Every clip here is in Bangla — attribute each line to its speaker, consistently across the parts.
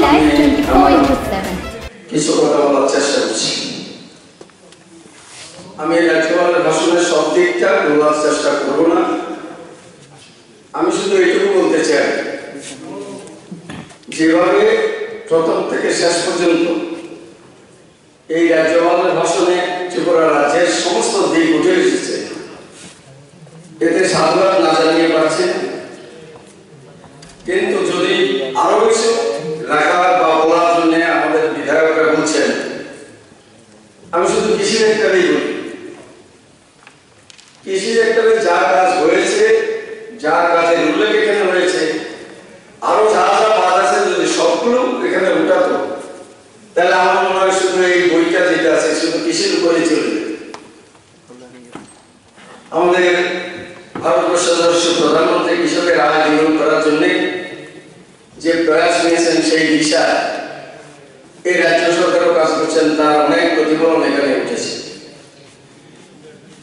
Speaker 1: Live 24/7
Speaker 2: কিছু কথা বলার চেষ্টা করছি। আমি রাজ্যপালের ভাষণের সব দিকটা বলার চেষ্টা করব না। আমি শুধু এইটুকু বলতে চাই, যেভাবে প্রথম থেকে শেষ পর্যন্ত এই রাজ্যপালের ভাষণে ত্রিপুরা রাজ্যের সমস্ত দিক উঠে এসেছে, এতে সাধুবাদ না জানিয়ে পারছে। কিন্তু যদি আরো কিছু রাখার বা বলার জন্য আমাদের বিধায়করা বলছেন, আমি শুধু কৃষি সেক্টরেই বলি। কৃষি সেক্টরে যা কাজ হয়েছে, যা কাজের উল্লেখ এখানে হয়েছে, আরো যা যা বাদ আছে, যদি সবগুলো এখানে উঠাতো, তাহলে আমার মনে হয় শুধু এই বইটা যেটা আছে শুধু কৃষির উপরে চলে যেত। আমাদের ভারতবর্ষের প্রধানমন্ত্রী কৃষকের আয় দ্বিগুণ করার জন্য যে প্রয়াস নিয়েছেন, সেই দিশা এই রাজ্য সরকারও কাজ করছেন, তার অনেক প্রতিফলন এখানে উঠেছে।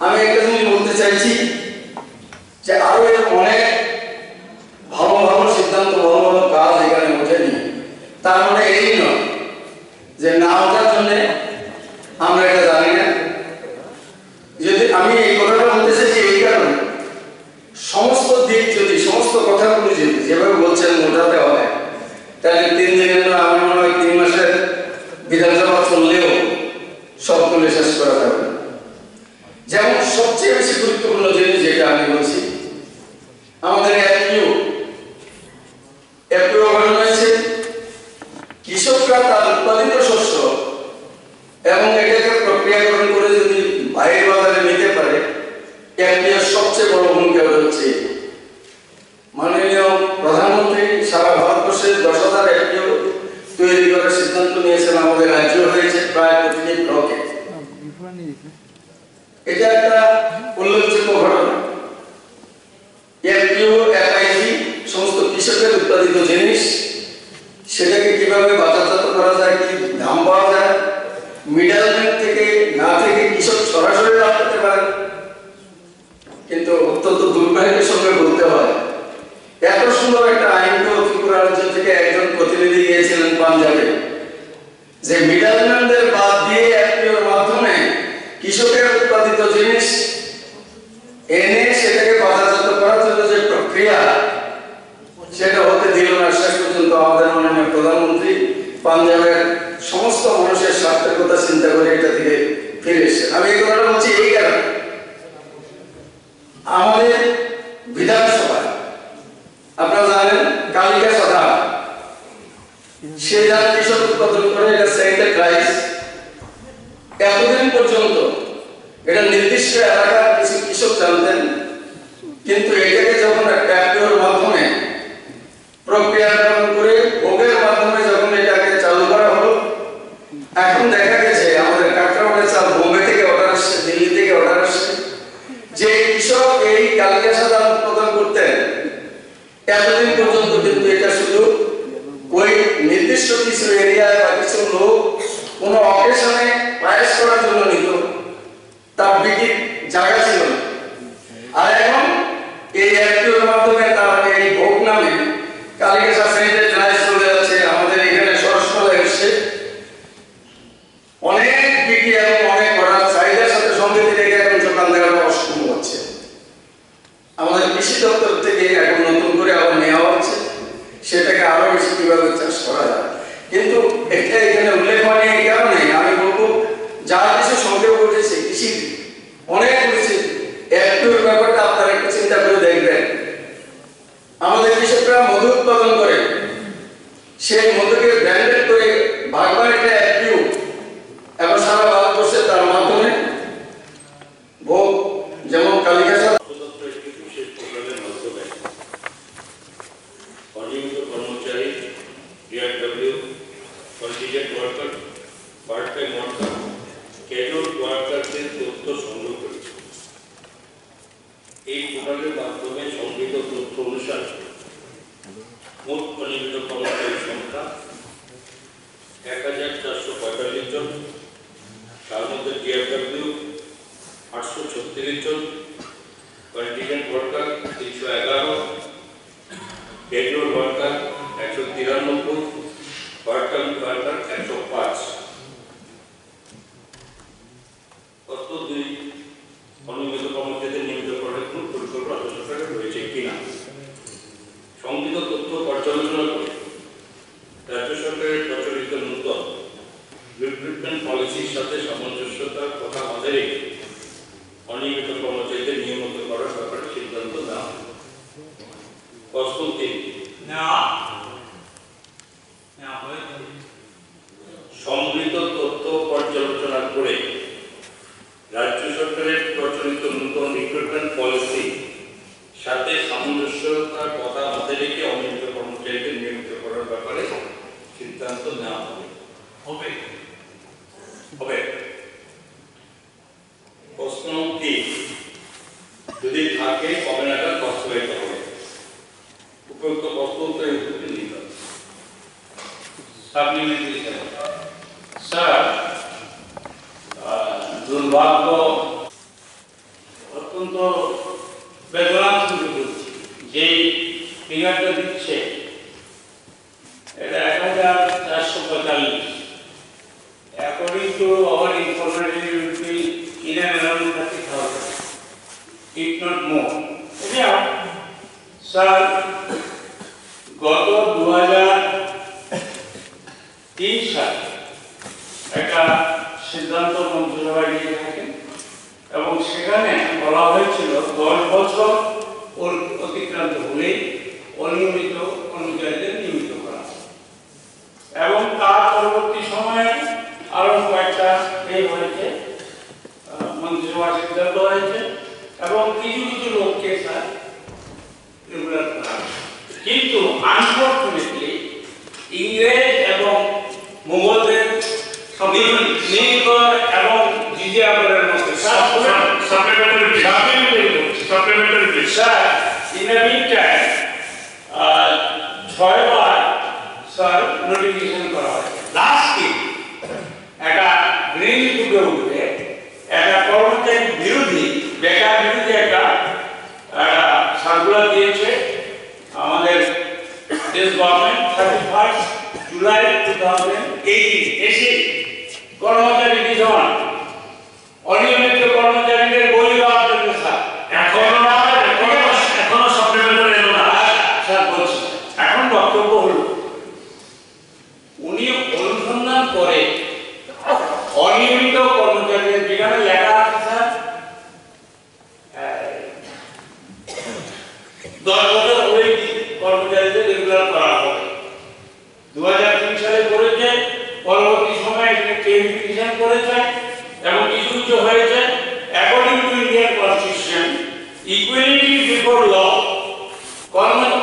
Speaker 2: আমি একটা জিনিস বলতে চাইছি যে আরো অনেক ভালো ভালো সিদ্ধান্ত, ভালো ভালো কাজ এখানে ওঠেনি। তার মানে এই নয় যে না ওঠার জন্য আমরা এটা জানি না। যদি আমি এই কথাটা বলতে চাইছি এই কারণে, সমস্ত দিক যদি, সমস্ত কথাগুলো যদি যেভাবে বলছেন ওঠাতে হয়, তাহলে 3 দিনের জন্য আমার মনে হয় 3 মাসের বিধানসভা চললেও সবগুলো শেষ করা যাবে। যেমন সবচেয়ে বেশি গুরুত্বপূর্ণ জিনিস যেটা আমি বলছি, আমাদের এফপিও বানানো হয়েছে। কৃষকরা তার উৎপাদিত শস্য এবং এটাকে প্রক্রিয়াকরণ করে যদি বাইরের বাজারে নিতে পারে, এফপিও সবচেয়ে বড় ভূমিকা হচ্ছে। মাননীয় প্রধানমন্ত্রী সারা ভারতবর্ষে 10,000 এফপিও তৈরি করার সিদ্ধান্ত নিয়েছেন। আমাদের রাজ্য হয়েছে প্রায় প্রতিটি ব্লকে। এটা একটা উল্লেখযোগ্য ঘটনা। এফপিও, এফআইজি সমস্ত কৃষকের উৎপাদিত জিনিস, সেটাকে কিভাবে বাজারজাত করা যায়, কি দাম পাওয়া যায়, মিডলম্যান থেকে না থেকে কৃষক সরাসরি লাভ করতে পারে। কিন্তু অত্যন্ত দুর্ভাগ্যের সঙ্গে বলতে হয়, এত সুন্দর একটা আইন তো ত্রিপুরা রাজ্য থেকে একজন প্রতিনিধি গিয়েছিলেন পাঞ্জাবে, যে মিডলম্যানদের বাদ দিয়ে এফপিওর মাধ্যমে কৃষকের উৎপাদিত জিনিস এনে সেটাকে বাজারজাত করার জন্য যে প্রক্রিয়া, সেটা হতে দিল না। শেষ পর্যন্ত আমাদের মাননীয় প্রধানমন্ত্রী পাঞ্জাবের সমস্ত মানুষের স্বার্থের কথা চিন্তা করে এটা থেকে ফিরে এসেছেন। আমি এই কথাটা বলছি এই কারণে, আমাদের বিধানসভায় আপনারা জানেন কালিকা সদা, সে যা কৃষক উৎপাদন করে, এটা সেন্টার প্রাইস। এতদিন পর্যন্ত এটা নির্দিষ্ট এলাকার কিছু কৃষক জানতেন, কিন্তু এটাকে যখন ট্র্যাক্টরের মাধ্যমে প্রক্রিয়াকরণ করে ভোগের মাধ্যমে যখন এটাকে চালু করা হলো, এখন দেখা গেছে আমাদের কাঁকড়ামাটির চাল বোম্বে থেকে অর্ডার আসছে, দিল্লি থেকে অর্ডার আসছে। যে কৃষক এই কালিকা সাদা উৎপাদন করতেন এতদিন পর্যন্ত, কিন্তু এটা শুধু ওই নির্দিষ্ট কিছু এরিয়ায় বা কিছু লোক কোনো অকেশনে পায়েস করার জন্য নিত, তার বিক্রির জায়গা ছিল না। আর এখন এই এফপিওর মাধ্যমে তার এই ভোগ নামে কালিকা সেন্টার প্রাইস চলে যাচ্ছে, আমাদের এখানে সরসরায় এসছে। অনেক বিক্রি এবং অনেক করার চাহিদার সাথে সঙ্গতি রেখে এখন যোগান দেওয়াটা অসম্ভব হচ্ছে। আমাদের কৃষি দপ্তর থেকে এখন নতুন করে আবার নেওয়া হচ্ছে, সেটাকে আরো বেশি কিভাবে চাষ করা যায়। কিন্তু এটা এখানে উল্লেখ হয়নি এই কারণে আমি বলবো, যা কিছু সংক্ষেপ ঘটেছে কৃষি অনেক ঘটেছে, এফপিওর ব্যাপারটা আপনারা একটু চিন্তা করে দেখবেন। আমাদের কৃষকরা মধু উৎপাদন করে, সেই মধুকে ব্র্যান্ডেড করে ভাগবার একটা এফপিও, এবং সারা ভারতবর্ষে তার মাধ্যমে ভোগ, যেমন কালিকা
Speaker 3: কর্মচারী, DRW, contingent worker, part time worker, casual ওয়ার্কারদের তথ্য সংগ্রহ করেছে। এই পোর্টালের মাধ্যমে সংগৃহীত তথ্য অনুসারে মোট অনিয়মিত কর্মচারীর সংখ্যা 1445 জন, তার মধ্যে ডিআরডব্লিউ 836 জন, কন্টিজেন্ট ওয়ার্কার 311, ক্যাজুয়াল ওয়ার্কার 193, করার ব্যাপারে সিদ্ধান্ত নেওয়া হবে। হবে প্রশ্ন কি, যদি থাকে কবে নাগাদ বাস্তবায়িত হবে? উপযুক্ত প্রশ্ন উত্তর নিতে হবে। সাপ্লিমেন্টারি স্যার, দুর্ভাগ্য, অত্যন্ত বেদনার যে ফিগারটা দিচ্ছে এটা 1445, according to our information it will be in and around 30,000 if not more. Yeah, sir, গত 2003 সালে একটা সিদ্ধান্ত মন্ত্রিসভায় নিয়ে থাকেন এবং সেখানে বলা হয়েছিল 10 বছর অতিক্রান্ত হলেই অনিয়মিত কর্মচারীদের নিয়মিত করা, এবং তার পরবর্তী সময়ে আরো কয়েকটা হয়েছে, মন্ত্রিসভা সিদ্ধান্ত হয়েছে এবং কিছু কিছু লোককে স্যার রেগুলার করা হয়েছে। কিন্তু আনফর্চুনেটলি ইংরেজ এবং মুঘলদের নীলকর এবং জিজিয়া করের মধ্যে ছয়বার স্যার নোটিফিকেশন করা হয়। লাস্টে একটা গ্রিন যুগে উঠবে একটা কর্মচারী বিরোধী, বেকার বিরোধী একটা সার্কুলার দিয়েছে আমাদের দেশ গভর্নমেন্ট 31 জুলাই 2018 এসে কর্মচারী বিধান অনিয়মিত কর্মচারীদের বই দেওয়ার জন্য স্যার এখনো সাপ্লিমেন্টারি এলো না স্যার বলছি। এখন বক্তব্য হলো উনি অনুসন্ধান করে অনিয়মিত কর্মচারীদের যেখানে লেখা আছে স্যার 10 বছর হয়ে কর্মচারীদের রেগুলার করা হবে। 2003 সালে করেছে, পরবর্তী সময়ে এখানে ক্লেরিফিকেশন করেছে এবং কিছু কিছু হয়েছে। According to Indian constitution, equality before law,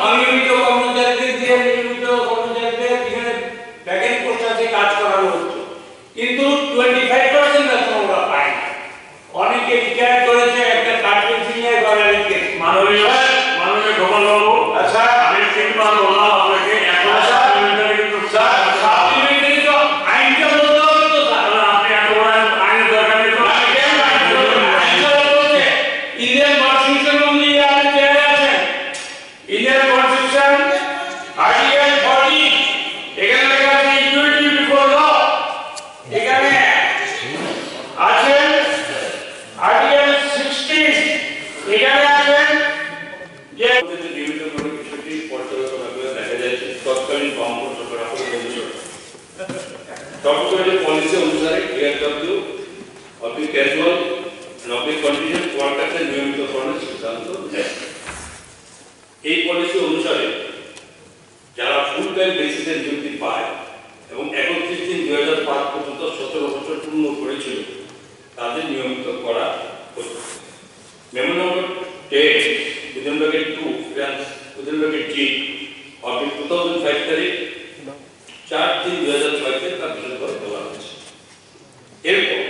Speaker 3: অনিয়মিত কর্মচারীদের দিয়ে নিয়মিত কর্মচারীদের যেখানে ভ্যাকেন্ট পোস্ট আছে কাজ করানো হচ্ছে, কিন্তু 25% বেতন ওরা পায় না। অনেকে রিটায়ার করেছে, একটা কার্পেন্টার নিয়ে গড়ে রেখে মাননীয় গোপাল বাবু, আচ্ছা আমি 3 বার বললাম আপনাকে, এখন সাপ্লিমেন্টারি কিন্তু স্যার সাপ্লিমেন্টারি তো আইনটা বলতে হবে তো স্যার, আপনি এত বড় আইনের দরকার নেই তো। ইন্ডিয়ান কনস্টিটিউশন অনুযায়ী আপনি চেয়ে আছেন, ইন্ডিয়ান কনস্টিটিউশন আর্টিকেল 40 এখানে লেখা আছে ইকুইটি বিফোর ল, এখানে আছে আর্টিকেল 16 এখানে আছে যে নিয়মিত করে বিষয়টি পর্যালোচনা করে দেখা যাচ্ছে তৎকালীন বামপন্থ সরকার সরকারের পলিসি অনুসারে এআরডব্লিউ অফিস ক্যাজুয়াল অফিস কন্ডিশন ওয়ার্কারকে নিয়মিত করার সিদ্ধান্ত নেয়। এই পলিসি অনুসারে যারা ফুল টাইম বেসিসে নিযুক্তি পায় এবং 31/3/2005 পর্যন্ত 17 বছর পূর্ণ করেছিল তাদের নিয়মিত করা হতো। Memo number 10 within bracket 2 within bracket G of 2005 তারিখ 4/3/2006 তার বিষয় করে বলা হয়েছে। এরপর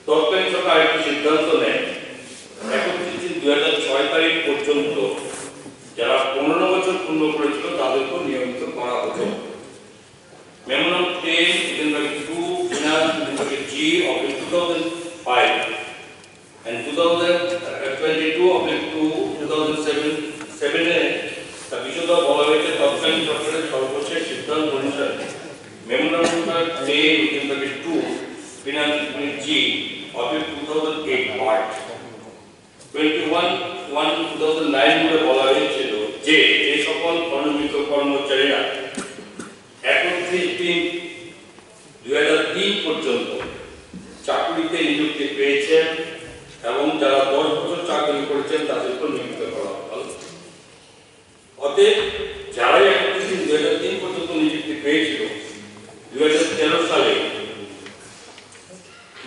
Speaker 3: তৎকালীন সরকার একটি সিদ্ধান্ত নেয় 31/3/2006 তারিখ পর্যন্ত যারা 15 বছর পূর্ণ করেছিল তাদেরকে নিয়মিত করা হতো। Memo number 10 within bracket 2 within bracket G of 2005 and 2022/2/2007 তা বিশদ বলা হয়েছে তৎকালীন সরকারের সর্বশেষ সিদ্ধান্ত অনুসারে memo number 10 within bracket 2 G of 2008 part 21/1/2009 বলে বলা হয়েছিল যে এই সকল অনিয়মিত কর্মচারীরা 31/3/2003 পর্যন্ত চাকরিতে নিযুক্তি পেয়েছেন এবং যারা 10 বছর চাকরি করেছেন তাদেরকে নিয়মিত করা হলো। অতএব যারা 31/3/2003 পর্যন্ত নিযুক্তি পেয়েছিল 2013 সালে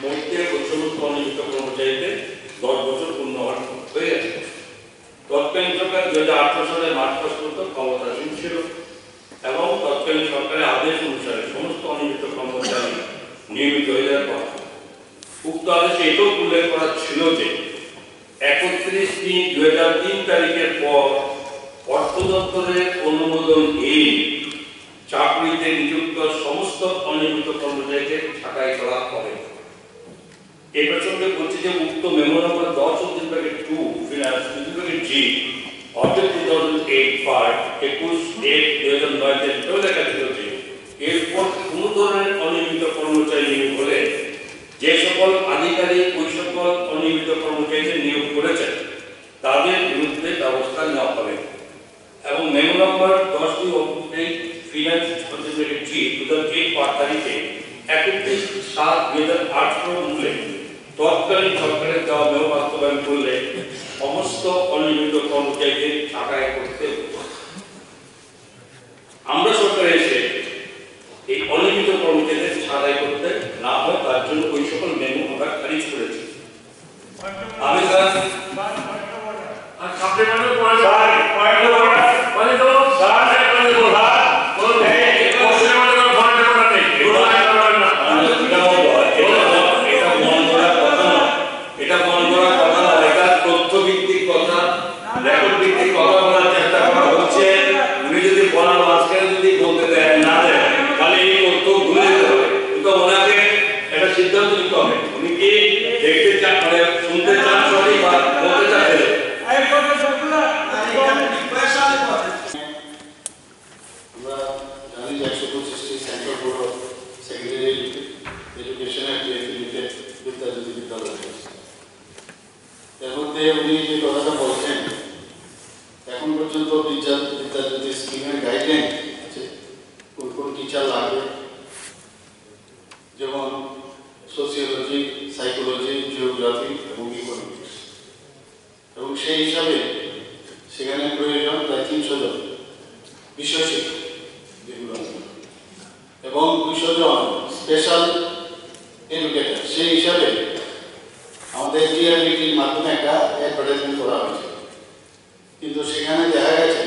Speaker 3: মধ্যে সমস্ত অনিয়মিত কর্মচারীদের 10 বছর পূর্ণ হয়ে গেছে। তৎকালীন সরকার 2018 সালে মার্চ মাস পর্যন্ত ক্ষমতাসীন ছিল এবং তৎকালীন সরকারের আদেশ অনুসারে সমস্ত অনিয়মিত কর্মচারী নিয়মিত হয়ে যাওয়ার কথা। উক্ত আদেশে এটাও উল্লেখ করা ছিল যে 31/3/2003 তারিখের পর অর্থ দপ্তরের অনুমোদনহীন চাকরিতে নিযুক্ত সমস্ত অনিয়মিত কর্মচারীকে ছাঁটাই করা হবে। এই প্রসঙ্গে বলছি যে উক্ত মেমো নম্বর 10/2 ফিনান্স জি অর্ডার 2008 পার 21/8/2009 লেখা ছিল যে এরপর কোন ধরনের অনিয়মিত কর্মচারী নিয়োগ হলে যে সকল আধিকারিক ওই সকল অনিয়মিত কর্মচারীদের নিয়োগ করেছেন তাদের বিরুদ্ধে ব্যবস্থা নেওয়া হবে। এবং মেমো নম্বর 10/2 ফিনান্স জি 2008 পার তারিখে 31/7/2018 মূলে তৎকালীন সরকারের দেওয়া মেমো বাস্তবায়ন করলে সমস্ত অনিয়মিত কর্মচারীদের ছাঁটাই করতে হতো। আমরা সরকারে এসে এই অনিয়মিত কর্মচারীদের ছাঁটাই করতে না হয় তার জন্য ওই সকল মেমো আমরা খারিজ করেছি। আমি স্যার আর সাপ্লিমেন্টারি পয়েন্ট মানে তো স্যার মানে তো স্যার বলতে এই কোশ্চেন আমাদের কোনো পয়েন্ট করা নেই এগুলো লাইন করা না এটা মন করা কথা না এটা তথ্য ভিত্তিক কথা রেকর্ড ভিত্তিক কথা বলার চেষ্টা করা হচ্ছে। উনি যদি বলার মাঝখানে যদি বলতে দেন না দেন তাহলে এই তথ্য ভুলে যেতে হবে। কিন্তু ওনাকে একটা সিদ্ধান্ত নিতে হবে উনি কি দেখতে চান মানে শুনতে চান সঠিক বা বলতে চান।
Speaker 4: আমরা জানি যে 125টি সেন্ট্রাল বোর্ড অফ সেকেন্ডারি এডুকেশনের যে লিমিটেড বিদ্যাজ্যোতি বিদ্যালয় রয়েছে এর মধ্যে উনি যে কথাটা বলছেন এখন পর্যন্ত বিদ্যাজ্যোতি স্কিমের গাইডলাইন আছে কোন কোন টিচার লাগবে, যেমন সোশিওলজি, সাইকোলজি, জিওগ্রাফি এবং ইকোনমিক্স, এবং সেই হিসাবে সেখানে প্রয়োজন প্রায় 300 জন বিষয় শিক্ষক যেগুলো এবং 200 জন স্পেশাল এডুকেটর। সেই হিসাবে আমাদের টিআরবিটির মাধ্যমে একটা অ্যাডভার্টাইজমেন্ট করা হয়েছে, কিন্তু সেখানে দেখা গেছে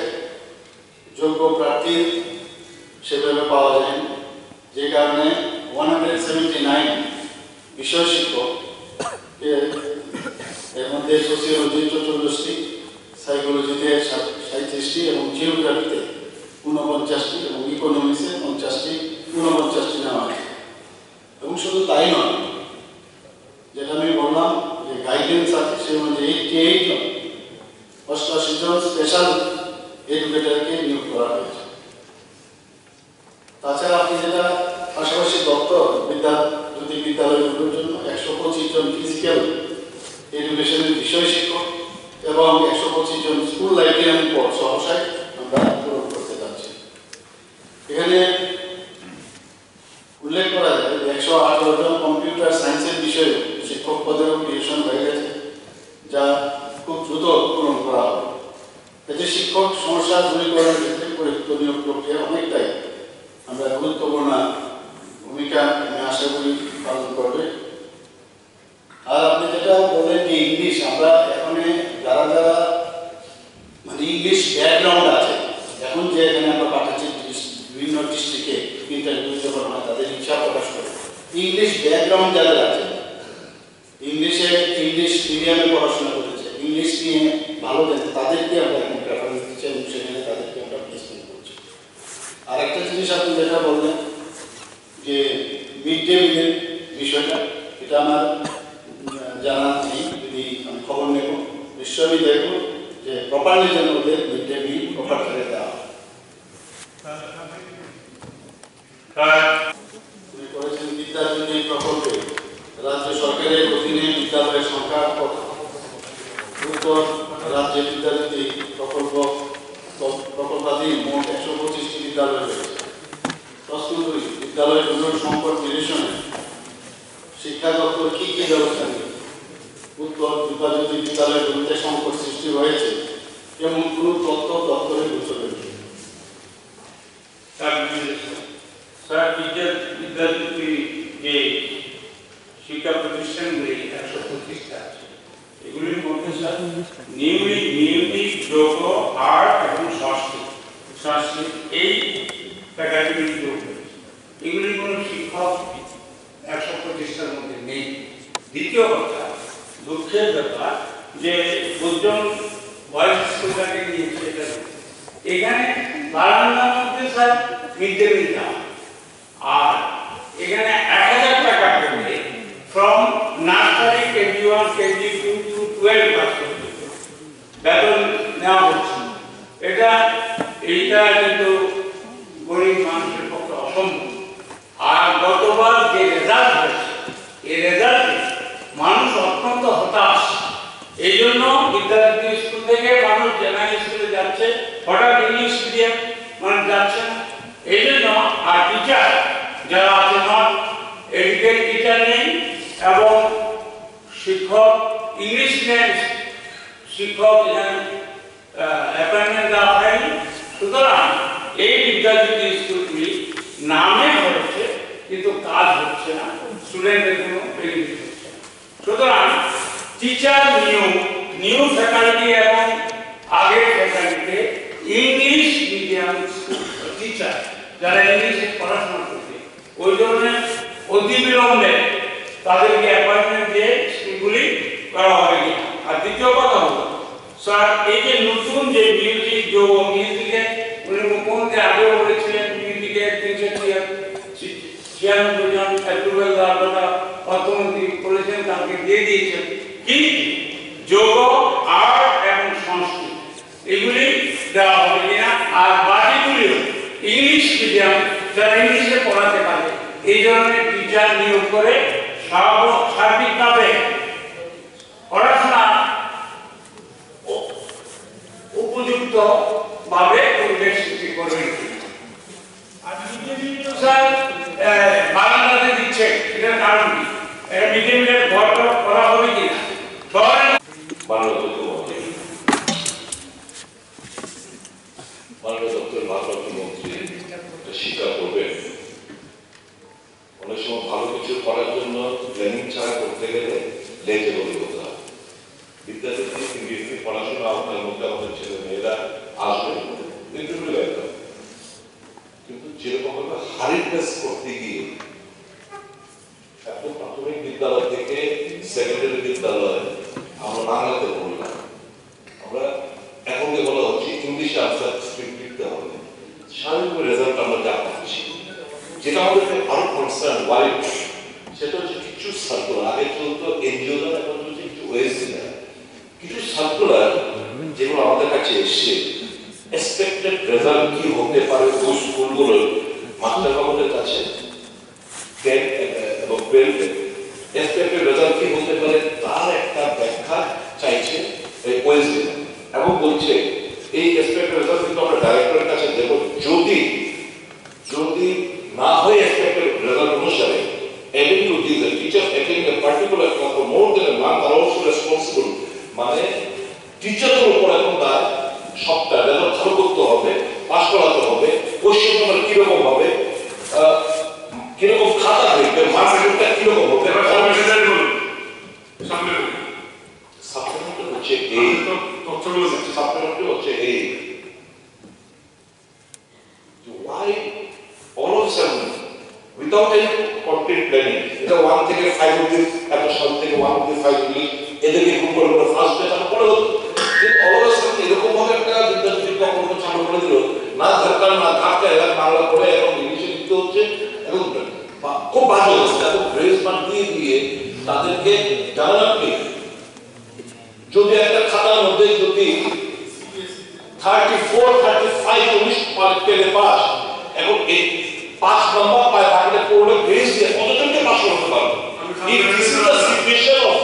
Speaker 4: যোগ্য প্রার্থী সেভাবে পাওয়া যায়নি, যে কারণে 179 বিষয় শিক্ষক এর মধ্যে সোশিওলজি 44টি, সাইকোলজিতে 37টি এবং জিওগ্রাফিতে 49টি এবং ইকোনমিক্সে 49টি নেওয়া হয়েছে। এবং শুধু তাই নয়, যেটা আমি বললাম যে গাইডেন্স আছে সে অনুযায়ী 88 জন 88 জন স্পেশাল এডুকেটরকে নিয়োগ করা হয়েছে। তাছাড়া আপনি যেটা পাশাপাশি দপ্তর বিদ্যাজ্যোতি বিদ্যালয়গুলোর জন্য 125 জন ফিজিক্যাল এডুকেশনের বিষয় শিক্ষক এবং 125 জন স্কুল লাইব্রেরিয়ান পদ সহসায় আমরা পূরণ করতে যাচ্ছি। এখানে উল্লেখ করা যায় যে 118 জন কম্পিউটার সায়েন্সের বিষয়ে শিক্ষক পদেরও ক্রিয়েশন হয়ে গেছে, যা খুব দ্রুত পূরণ করা হবে। এতে শিক্ষক সমস্যা দূরীকরণের ক্ষেত্রে পরিচিত নিয়োগ প্রক্রিয়া অনেকটাই আমরা গুরুত্বপূর্ণ ভূমিকা আমি আশা করি পালন করবে। আর আপনি যেটা বললেন যে ইংলিশ, আমরা এখন যারা যারা মানে ইংলিশ ব্যাকগ্রাউন্ড আছে, এখন যে এখানে আমরা পাঠাচ্ছি বিভিন্ন ডিস্ট্রিক্টে ইন্টারভিউ যখন হয় তাদের ইচ্ছা প্রকাশ করে ইংলিশ ব্যাকগ্রাউন্ড যাদের আছে, ইংলিশ মিডিয়ামে পড়াশোনা করেছে, ইংলিশ নিয়ে ভালো জানে, তাদেরকে আমরা এখন প্রেফারেন্স দিচ্ছি এবং সেখানে তাদেরকে আমরা প্লেসমেন্ট করছি। আর একটা জিনিস আপনি যেটা বললেন যে মিড ডে মিলের বিষয়টা, এটা আমার জানা নেই, যদি আমি খবর নেব নিশ্চয়ই দেখব যে প্রপারলি যেন ওদের মিড ডে মিল প্রপার করে দেওয়া হয়। উনি করেছেন বিদ্যাজ্যোতি প্রকল্পে রাজ্য সরকারের অধীনে বিদ্যালয়ের সংখ্যা কত? উত্তর, রাজ্যে বিদ্যাজ্যোতি প্রকল্পাধীন মোট 125টি বিদ্যালয় রয়েছে। প্রশ্ন 2, বিদ্যালয়গুলোর সংকট নিরসনে শিক্ষা দপ্তর কি কি ব্যবস্থা নেবে? উত্তর, বিদ্যাজ্যোতি বিদ্যালয়গুলোতে সংকট সৃষ্টি হয়েছে এমন কোন তথ্য দপ্তরের গোচরে নেই।
Speaker 5: স্যার, বিদ্যাজ্যোতি যে শিক্ষা প্রতিষ্ঠানগুলি 125টা আছে, এগুলির মধ্যে স্যার নিয়মিত যোগ, আর্ট এবং সংস্কৃত এই ফ্যাকাল্টিগুলি যোগ করেছে। এগুলি কোনো শিক্ষক 125টার মধ্যে নেই। দ্বিতীয় কথা, দুঃখের ব্যাপার যে 5জন বয়েজ স্কুলটাকে নিয়েছে, এটা এখানে বারান্দার মধ্যে স্যার মিড ডে মিল দেওয়া, আর এখানে 1000 টাকা করে from nursery KG 1 KG 2 to 12 class পর্যন্ত বেতন নেওয়া হচ্ছে। এইটা কিন্তু গরিব মানুষের পক্ষে অসম্ভব। আর গতবার যে রেজাল্ট হয়েছে, এই রেজাল্টে মানুষ অত্যন্ত হতাশ। এই জন্য বিদ্যার্থী স্কুল থেকে মানুষ জেনারেল স্কুলে যাচ্ছে, হঠাৎ ইংলিশ মিডিয়াম মানুষ যাচ্ছে না। এই জন্য আর টিচার যারা আছে, নট এডুকেট টিচার নেই, এবং শিক্ষক ইংলিশ মিডিয়াম শিক্ষক অ্যাপয়েন্টমেন্ট দেওয়া হয়নি। সুতরাং এই বিদ্যার্থী স্কুলগুলি নামে হচ্ছে কিন্তু কাজ হচ্ছে না, স্টুডেন্টের কোনো বেনিফিট হচ্ছে না। সুতরাং টিচার নিউ ফ্যাকাল্টি এবং আগের ফ্যাকাল্টিতে ইংলিশ মিডিয়াম টিচার যারা ইংলিশে পড়াশোনা করছে, ওই ধরনের অতি বিলম্বে তাদেরকে অ্যাপয়েন্টমেন্ট দিয়ে স্কুলগুলি করা হবে কিনা। আর দ্বিতীয় কথা হলো স্যার, এই যে নতুন যে মিউজিক যোগ মিউজিকে উনি মুখ্যমন্ত্রী আগেও বলেছিলেন মিউজিকে 396 জন অ্যাপ্রুভেল দেওয়ার অর্থমন্ত্রী বলেছেন, তাকে দিয়ে দিয়েছেন। কিন্তু যোগ, আর্ট এবং সংস্কৃত এগুলি দেওয়া হবে কিনা, আর বাকিগুলিও ইংলিশ মিডিয়াম যারা ইংলিশে পড়াতে পারে এই ধরনের টিচার নিয়োগ করে সার্বিকভাবে পড়াশোনা উপযুক্ত ভাবে পরিবেশ সৃষ্টি করবেন। আর স্যার বারান্দাতে দিচ্ছে, এটার কারণ কি? এটা মিড ডে মিলের ঘর করা হবে কিনা?
Speaker 6: মাননীয় দপ্তরের ভারপ্রাপ্ত মন্ত্রী স্বীকার করবেন, অনেক সময় ভালো কিছু করার জন্য প্ল্যানিং ছাড়া করতে গেলে লেজে বলি হতে হয়। বিদ্যার্থী পড়াশোনা আপনার মধ্যে আমাদের ছেলে মেয়েরা আসবে, কিন্তু যেরকম ভাবে হারিডনেস করতে গিয়ে একদম প্রাথমিক বিদ্যালয় থেকে সেকেন্ডারি বিদ্যালয় আমরা বাংলাতে পড়লাম, আমরা এখন যে বলা হচ্ছে ইংলিশে আনসার স্ক্রিপ্ট লিখতে হবে, স্বাভাবিক রেজাল্ট আমরা যা পাচ্ছি। যেটা আমাদের আরো কনসার্ন ওয়াইড, সেটা হচ্ছে কিছু সার্কুলার আগে চলতো এনজিও দ্বারা, এখন চলছে কিছু ওএসসি দ্বারা, কিছু সার্কুলার যেগুলো আমাদের কাছে এসছে, এক্সপেক্টেড রেজাল্ট কি হতে পারে ওই স্কুলগুলোর মাস্টার বাবুদের কাছে এবং টুয়েলভে এক্সপেক্টেড রেজাল্ট কি হতে পারে তার একটা ব্যাখ্যা চাইছে ওএসডি, এবং বলছে এই এক্সপেক্টেড রেজাল্ট কিন্তু আমরা ডাইরেক্টরের কাছে দেব, যদি না হয় এক্সপেক্টেড রেজাল্ট অনুসারে adding to this, the teachers attending a particular class for more than a month are also responsible, মানে টিচারের উপর এখন তার সবটা রেজাল্ট ভালো করতে হবে, পাস করাতে হবে, কোশ্চেন নাম্বার কিরকম হবে, কিরকম খাতা দেখবে, মার্কসটা কিরকম হবে, সাপ্লিমেন্টারি হচ্ছে এই তথ্যগুলো, সাপ্লিমেন্টারি হচ্ছে এই why all of a sudden without any content planning, এটা 1 থেকে 5 অবধি, এত সাল থেকে 1 অবধি 5 অবধি এদেরকে গ্রুপ করে ফার্স্ট ডে চালু করে হতো, কিন্তু all of a sudden এরকম ভাবে একটা বিদ্যার্থী প্রকল্প চালু করে দিল, না দরকার না থাকতে এলাকা বাংলা পড়ে এবং ইংলিশে লিখতে হচ্ছে, এবং খুব বাজে অবস্থা, এবং গ্রেস মার্ক দিয়ে তাদেরকে জানান আপনি যদি একটা খাতার মধ্যে যদি 34, 35 19 পেলে পাস, এখন এই 5 নম্বর পায়, বাকিটা পড়লে গ্রেস দিয়ে কতজনকে পাস করতে পারবে? If this is the situation of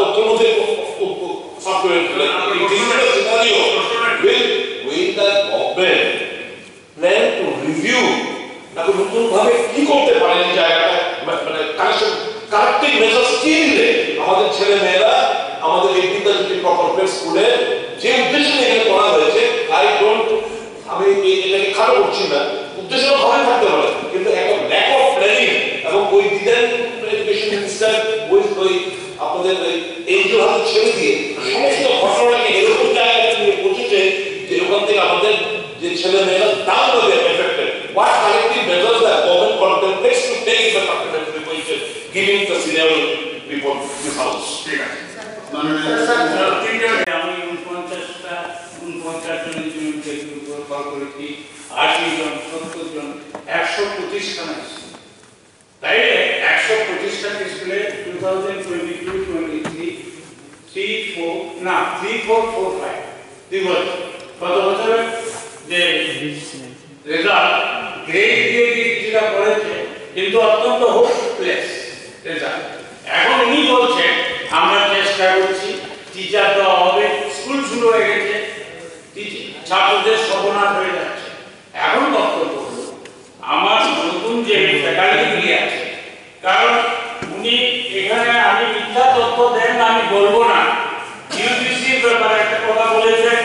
Speaker 6: তথ্য মধ্যে software will the government plan to review এখন নতুন ভাবে কি করতে পারেন এই জায়গাটা, মানে কারেক্টিভ মেজার্স কি নিলে আমাদের ছেলে মেয়েরা আমাদের এই বিদ্যাজ্যোতি প্রকল্পের স্কুলে যে উদ্দেশ্য নিয়ে এখানে করা হয়েছে, আমি এটাকে খারাপ করছি না, উদ্দেশ্য ভালো থাকতে পারে, কিন্তু একটা ল্যাক অফ প্ল্যানিং এবং ওই দিলেন এডুকেশন মিনিস্টার ওই আপনাদের এনজিও হাতে ছেড়ে দিয়ে সমস্ত ঘটনাকে এরকম জায়গায় থেকে আমাদের যে ছেলে মেয়েরা downwardly affected. What collective measures the government contemplates to take in the supplementary question, giving the scenario before this house?
Speaker 3: ঠিক আছে
Speaker 5: আমি 49 জনের জন্য কল করেছি, 80 জন 70 জন 125 খানা তাই 125টা স্কুলে 2022-23 3-4-4-5 দিবস কত বছরে যে রেজাল্ট গ্রেড দিয়ে যেটা করেছে কিন্তু অত্যন্ত হোপলেস রেজাল্ট। এখন উনি বলছেন আমরা চেষ্টা করছি, টিচার দেওয়া হবে, স্কুল শুরু হয়ে গেছে, ছাত্রদের সর্বনাশ হয়ে যাচ্ছে। এখন বক্তব্য হলো আমার নতুন যে ফ্যাকাল্টি আছে, কারণ উনি এখানে আমি মিথ্যা তথ্য দেন আমি বলবো না, ইউজিসির ব্যাপারে একটা কথা বলেছেন।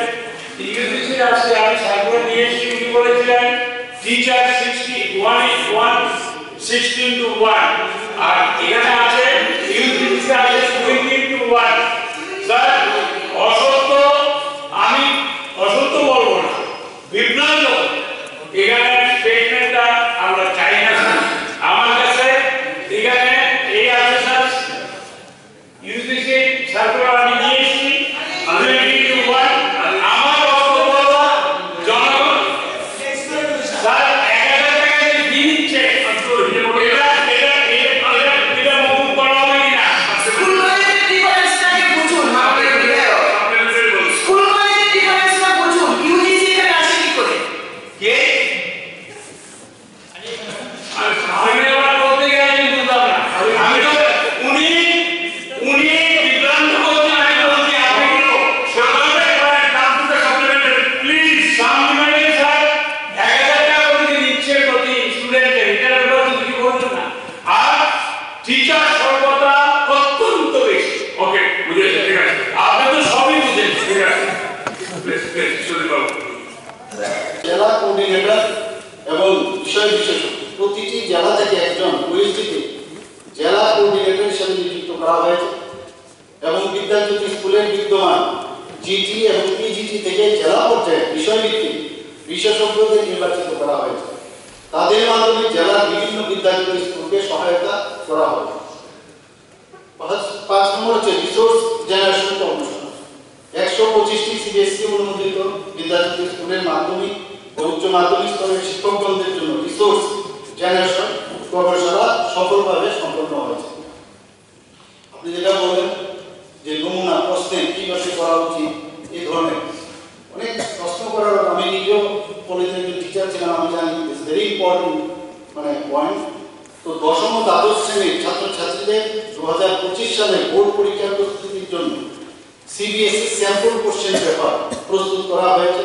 Speaker 5: ইউজিসির আজকে আমি সার্কুলার নিয়ে এসেছি, উনি বলেছিলেন টিচার 16:1 আর এখানে আছে ইউজিসি আছে 20:1। স্যার অসত্য, আমি অসত্য বলবো না, বিভ্রান্ত এখানে স্টেটমেন্টটা আমরা চাই না। আমার কাছে এখানে এই আছে স্যার ইউজিসি সার্কুলার আমি নিয়ে এসেছি 20:1। আমার বক্তব্য হলো জনগণ স্যার 1000 টাকা দিয়ে দিচ্ছে, এটা মকুব করা হবে কিনা?
Speaker 7: স্কুল কলেজের ডিফারেন্সটাকে বুঝুন, স্কুল কলেজের ডিফারেন্সটা বুঝুন। ইউজিসি এখানে আসে কি করে?
Speaker 5: কে আমি আবার বলতে গেলে বুঝলাম না। আমি তো উনি বিভ্রান্ত করছেন, আমি বলছি আপনি প্লিজ সামনে স্যার 1000 টাকা করে নিচ্ছে প্রতি স্টুডেন্টের, এটার ব্যাপারে কিছু বলছেন না। আর টিচার সর্বদা অত্যন্ত বেশি।
Speaker 3: ওকে বুঝেছি, ঠিক আছে
Speaker 5: আপনি তো সবই বুঝেন,
Speaker 3: ঠিক আছে প্লিজ সুদীপ বাবু।
Speaker 4: জেলা কোঅর্ডিনেটর এবং বিষয় বিশেষজ্ঞ প্রতিটি জেলা থেকে একজন ওএসডিকে জেলা কোঅর্ডিনেটর হিসেবে নিযুক্ত করা হয়েছে এবং বিদ্যাজ্যোতি স্কুলের বিদ্যমান জিটি এবং পিজিটি থেকে জেলা পর্যায়ে বিষয়ভিত্তিক বিশেষজ্ঞদের নির্বাচিত করা হয়েছে। তাদের মাধ্যমে জেলার বিভিন্ন বিদ্যাজ্যোতি স্কুলকে সহায়তা করা হবে। 5 নম্বর হচ্ছে রিসোর্স জেনারেশন কমিশন। 125টি সিবিএসই অনুমোদিত বিদ্যাজ্যোতি স্কুলের মাধ্যমিক ও উচ্চ মাধ্যমিক স্তরের শিক্ষকগণদের জন্য রিসোর্স জেনারেশন কর্মশালা সফলভাবে সম্পন্ন হয়েছে। আপনি যেটা বলেন যে নমুনা প্রশ্নে কিভাবে করা উচিত, এই ধরনের অনেক প্রশ্ন করার আমি নিজেও কলেজের যে টিচার ছিলাম, আমি জানি ইটস ভেরি ইম্পর্টেন্ট পয়েন্ট। তো দশম ও দ্বাদশ শ্রেণীর ছাত্রছাত্রীদের 2025 সালে বোর্ড পরীক্ষার প্রস্তুতির জন্য সিবিএসই স্যাম্পল কোশ্চেন পেপার প্রস্তুত করা হয়েছে।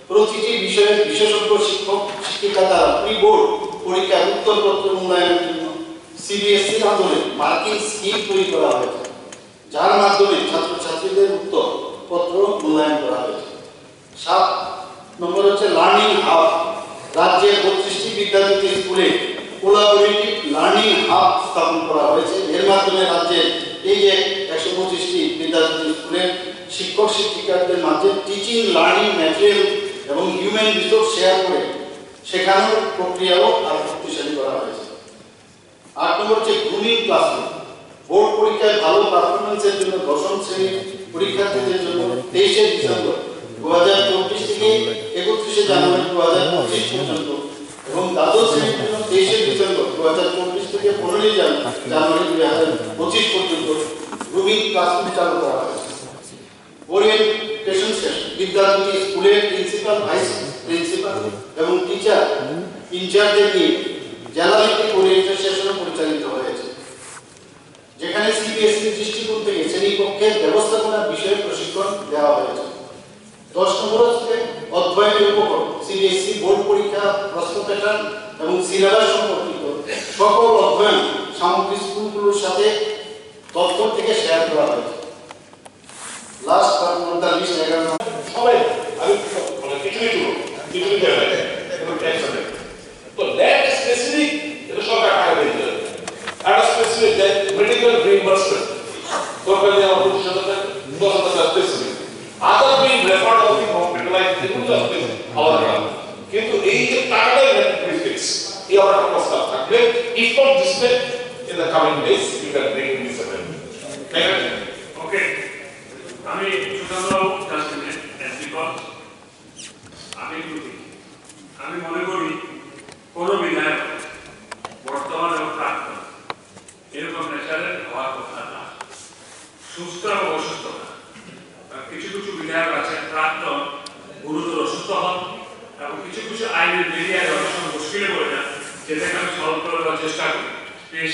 Speaker 4: প্রতিটি বিষয়ের বিশেষজ্ঞ শিক্ষক শিক্ষিকা দ্বারা প্রি বোর্ড পরীক্ষার উত্তরপত্র মূল্যায়নের জন্য সিবিএসইর আদলে মার্কিং স্কিম তৈরি করা হয়েছে, যার মাধ্যমে ছাত্রছাত্রীদের উত্তরপত্র মূল্যায়ন করা হয়েছে। 7 নম্বর হচ্ছে লার্নিং হাব। রাজ্যের 32টি বিদ্যাজ্যোতি স্কুলে কোলাবোরেটিভ লার্নিং হাব স্থাপন করা হয়েছে। এর মাধ্যমে রাজ্যের এই যে 125টি বিদ্যাজ্যোতি স্কুলের শিক্ষক শিক্ষিকাদের মাঝে টিচিং লার্নিং ম্যাটেরিয়াল এবং হিউম্যান রিসোর্স শেয়ার করে শেখানোর প্রক্রিয়াও আরো শক্তিশালী করা হয়েছে। 8 নম্বর হচ্ছে গ্রুমিং ক্লাসরুম। বোর্ড পরীক্ষায় ভালো পারফরমেন্সের জন্য দশম শ্রেণীর পরীক্ষার্থীদের জন্য 23শে ডিসেম্বর 2024 থেকে 31শে জানুয়ারি 2025 পর্যন্ত এবং দ্বাদশ শ্রেণীর জন্য 23শে ডিসেম্বর 2024 থেকে 15 জানুয়ারি 2025 পর্যন্ত গ্রুমিং ক্লাসরুম চালু করা হয়েছে। ওরিয়েন্টেশন সেশন বিদ্যাজ্যোতি স্কুলের প্রিন্সিপাল, ভাইস প্রিন্সিপাল এবং টিচার ইনচার্জদের নিয়ে জেলাভিত্তিক ওরিয়েন্টেশন সেশন পরিচালিত হয়েছে, যেখানে সিবিএসই দৃষ্টিকোণ থেকে শ্রেণীকক্ষের ব্যবস্থাপনার বিষয়ে প্রশিক্ষণ দেওয়া হয়েছে। 10 নম্বর হচ্ছে অধ্যয়নের উপকরণ। সিবিএসই বোর্ড পরীক্ষা প্রশ্ন প্যাটার্ন এবং সিলেবাস সম্পর্কিত সকল অধ্যয়ন সামগ্রী স্কুলগুলোর সাথে তথ্য থেকে শেয়ার করা হয়েছে। Last but not the least 11
Speaker 6: সবাই আমি মানে কিছু দেবে তো ল্যাব স্পেসিফিক এটা সরকার টাকা দিতে হবে। আর স্পেসিফিক মেডিকেল রিইম্বার্সমেন্ট সরকার দেওয়া 10% specific other being referred of the computerised এগুলো আসলে আলাদা। কিন্তু এই যে টাকাটা প্রিফিক্স এই আমার প্রস্তাব থাকবে if not display in the coming days you can bring this amendment. Thank you.
Speaker 3: Okay, আমি সুশান্ত জাস্ট মিনিট বিকজ আমি আমি মনে করি কোন বিধায়ক বর্তমান এবং প্রাক্তন এরকম নেচারের হওয়ার কথা না, সুস্থ এবং অসুস্থ না। কিছু কিছু বিধায়ক আছেন প্রাক্তন গুরুতর অসুস্থ হন এবং কিছু কিছু আইনের বেরিয়ে অনেক সময় মুশকিলে পড়ে যান, যেটাকে আমি সলভ করে দেওয়ার চেষ্টা করি।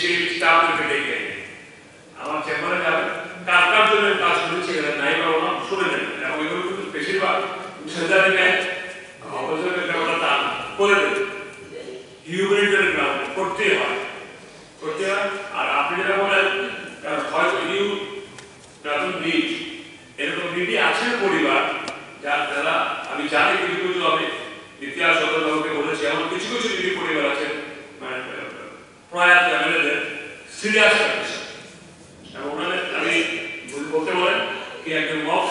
Speaker 3: সেই স্টাফদেরকে ডেকে আমার চেম্বারে যাবেন, কার কার জন্য কাজ করেছি নাই পাবো না শুনে নেবেন, এবং এগুলো কিন্তু বেশিরভাগ সেন্টারে নেয় অপোজিটের ব্যাপারটা তা করে দেবে, হিউম্যানিটারিয়ান গ্রাউন্ডে করতেই হয়। আর আপনি যেটা বলেন হয়তো ইউ ডাজন্ট নিড, এরকম নিডি আছেন পরিবার যারা আমি জানি কিছু কিছু আমি ইতিহাস অধ্যয়নকে বলেছি, এমন কিছু কিছু নিডি পরিবার আছে প্রয়াত ফ্যামিলিদের সিরিয়াস কন্ডিশন, এবং ওনাদের আমি বলতে বলেন কি একজন মক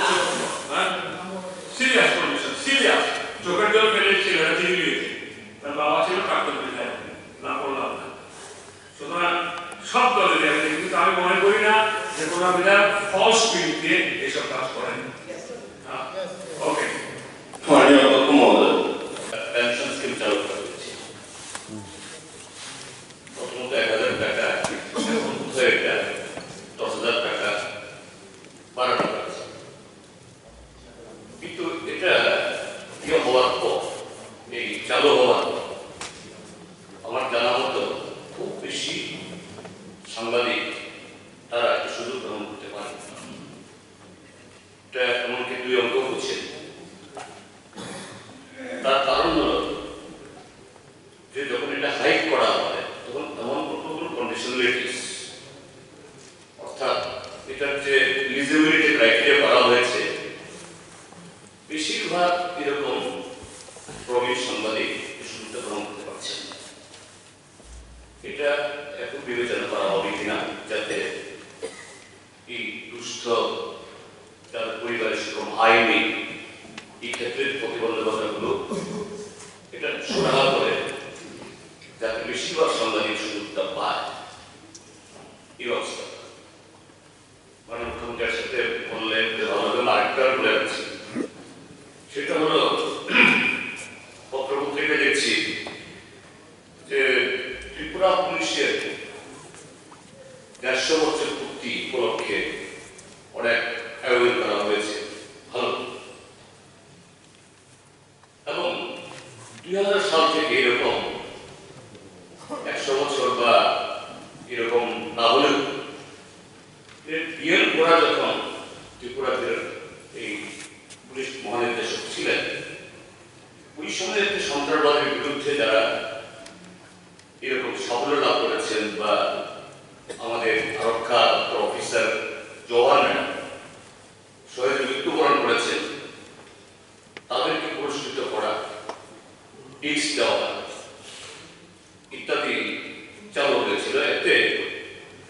Speaker 3: সিরিয়াস কন্ডিশন, সিরিয়াস চোখের জল ফেলে ছেলেরা চিনি দিয়েছে, তার বাবা ছিল প্রাক্তন বিধায়ক, না বললাম না। সুতরাং সব দলের আমি দেখি, কিন্তু আমি মনে করি না যে কোনো বিধায়ক ফলস স্পিরিট দিয়ে এইসব কাজ করেন। ওকে,
Speaker 8: মাননীয় অধ্যক্ষ মহোদয়,
Speaker 3: পেনশন স্কিম চালু করা হয়েছে। প্রথমত 1000 টাকা, এখন কোথায় এটা 10,000 টাকা বাড়ানো হয়েছে। কিন্তু এটা ইয়ে হওয়ার পর, এই চালু হওয়ার পর আমার জানা মতো খুব বেশি সাংবাদিক তারা একটা সুযোগ গ্রহণ করতে পারে। এটা এমনকি 2 অঙ্ক হচ্ছে। তার কারণ হলো যে যখন এটা হাইক করা হয় তখন এমন কোনো কন্ডিশনালিটিস, অর্থাৎ এটার যে এলিজিবিলিটি ক্রাইটেরিয়া করা হয়েছে, বেশিরভাগ এরকম প্রবীণ সাংবাদিক সুবিধা গ্রহণ করতে পারছেন। এটা একটু বিবেচনা করা হবে কিনা, যাতে এই দুস্থ যাদের পরিবারের সেরকম আয় নেই, এই ক্ষেত্রে প্রতিবন্ধকতাগুলো এটা সুরাহা করে যাতে বেশিরভাগ সাংবাদিক সুযোগটা পায়। এই অবস্থা মানে মুখ্যমন্ত্রীর সাথে বললেন যে ভালো আরেকটা বলে রাখছি, সেটা হলো পত্রপত্রিকা দেখছি যে ত্রিপুরা পুলিশের 150 বছর পূর্তি উপলক্ষে অনেক আয়োজন করা হয়েছে, ভালো। এবং 2000 সাল থেকে এরকম 100 বছর বা এরকম না হলেও বিয়ের পড়া যখন ত্রিপুরাদের এই পুলিশ মহানির্দেশক ছিলেন, ওই সময় একটি সন্ত্রাসবাদের বিরুদ্ধে যারা এরকম সাফল্য লাভ করেছেন বা আমাদের আরক্ষা অফিসার জওয়ান ম্যাডাম শহীদ মৃত্যুবরণ করেছেন, তাদেরকে পুরস্কৃত করা, টিপস দেওয়া ইত্যাদি চালু হয়েছিল। এতে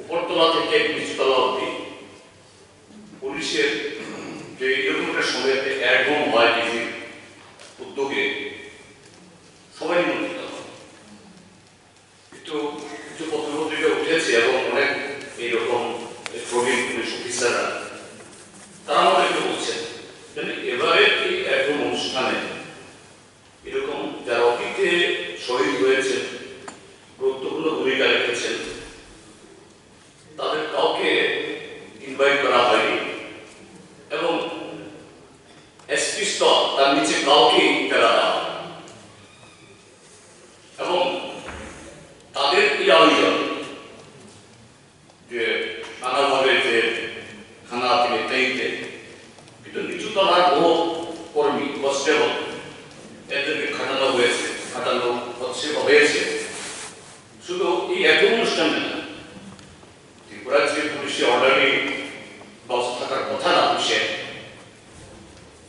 Speaker 3: উপরতলা থেকে নিচতলা অবধি পুলিশের যে এরকম একটা সময় অ্যাডহোম হয় ডিজির উদ্যোগে সবাই নিমন্ত্রিত হয়। কিন্তু কিছু পত্রপত্রিকা উঠেছে এবং অনেক এইরকম প্রবীণ পুলিশ অফিসাররা তারা আমাদেরকে বলছেন এবারে এই একদম অনুষ্ঠানে এরকম যারা অতীতে শহীদ হয়েছেন, গুরুত্বপূর্ণ ভূমিকা রেখেছেন, তাদের কাউকে ইনভাইট করা হয়নি এবং এসপি স্তর তার নিচে কাউকে ফেলা দেওয়া এবং তাদের এই আয়োজন যে নানাভাবে যে খানা তিনি তৈরিতে, কিন্তু নিচুতলার বহু কর্মী কনস্টেবল এদেরকে খাটানো হয়েছে। শুধু এই এক অনুষ্ঠানে না, ত্রিপুরার যে পুলিশে অর্ডারলি ব্যবস্থা থাকার কথা না পুলিশে,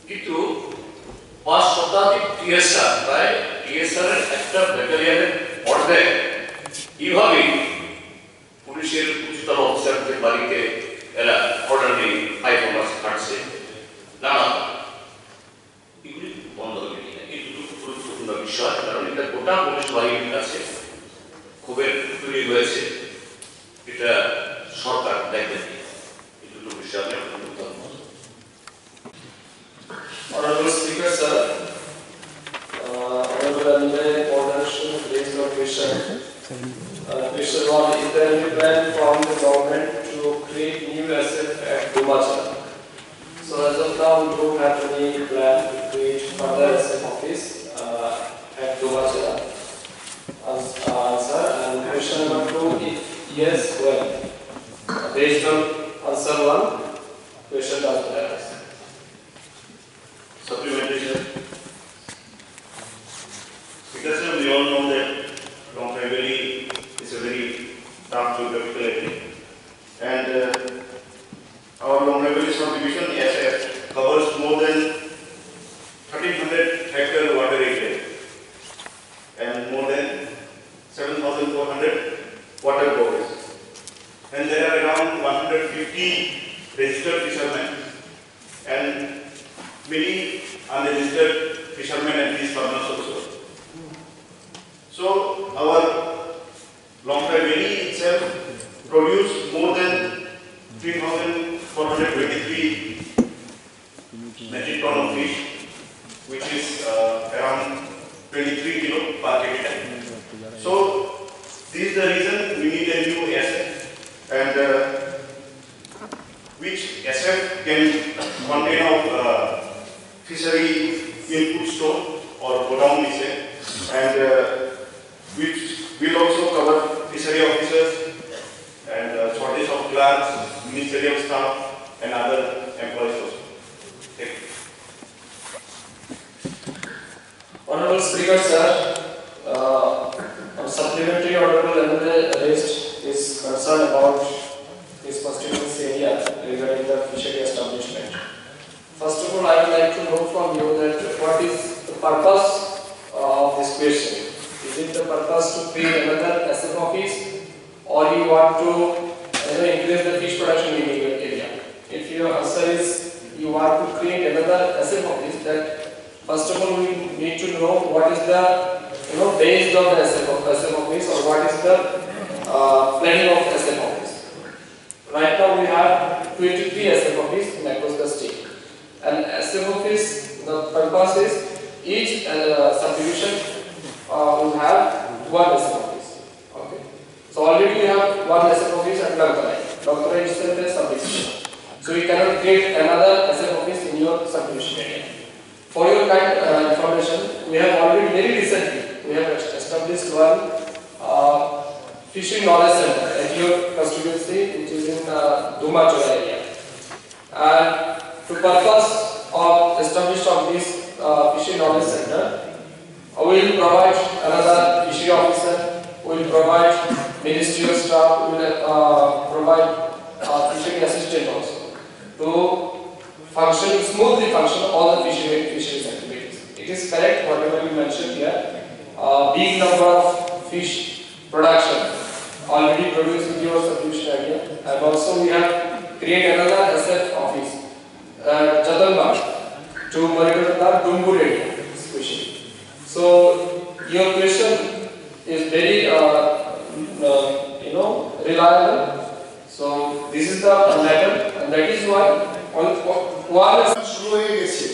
Speaker 3: কিন্তু 5 শতাধিক টিএসআর, প্রায় টিএসআর এর একটা ব্যাটালিয়নের অর্ধেক এইভাবেই পুলিশের উচ্চতর অফিসারদের বাড়িতে এরা অর্ডারলি পারফরমেন্স কাটছে। না এগুলি বন্ধ বিষয়, কারণ এটা গোটা পুলিশ বাহিনীর কাছে ক্ষোভের তৈরি হয়েছে। এটা সরকার দেখেনি। এই দুটো বিষয় আমি আপনাকে বলতাম।
Speaker 9: Honorable Speaker, sir, Honorable Anjay Coordination raised a question. Question 1: is there any plan from the government to create new asset at Dumachal? So as of now, we don't have any plan to create further asset office at Dumachal. Answer. And question number 2: if yes, when? Based on answer 1, question does not arise.
Speaker 8: Supplementation. Because we all know that Longtrai Valley is a very tough geographical area, and our Longtrai Valley subdivision SF covers more than 1,300 hectare water area and more than 7,400 water bodies, and there are around 150 registered fishermen and many unregistered fishermen and fish farmers also. So our Longtrai Valley itself produce more than 3,423 metric ton of fish, which is around 23 kilo per capita. So this is the reason we need a new asset, and which asset can contain of fishery input store or godown is there, and which will also cover fishery officers and shortage of clerks, ministerial staff and other employees also. Thank you.
Speaker 9: Honorable Speaker, sir, supplementary Honorable Anjay raised is concerned about his constituency area regarding the fishery establishment. First of all, I would like to know from you that what is the purpose of this question? Is it the purpose to create another SF office, or you want to increase the fish production in your area? If your answer is you want to create another SF office, then first of all we need to know what is the base of the SF office, or what is the planning of SF office. Right now we have 23 SF office across the state. And SF office, the purpose is each subdivision will have one SF office. Okay. So already we have one SF office at Longtrai. Longtrai itself is subdivision. So you cannot create another SF office in your subdivision area. For your kind information, we have already very recently we have established one fishing knowledge center at your constituency, which is in Dumachal area. And to purpose of establishment of this fishery knowledge center, we will provide another fishery officer, we will provide ministerial staff, we will provide fishery assistant also to smoothly function all the fisheries activities. It is correct whatever you mentioned here. Big number of fish production already produced in your subdivision area, and also we have created another SF office. Jatalbagh to Marikattar Dumbur area especially. So your question is very reliable. So this is the matter, and that is why
Speaker 10: শুরু হয়ে গেছে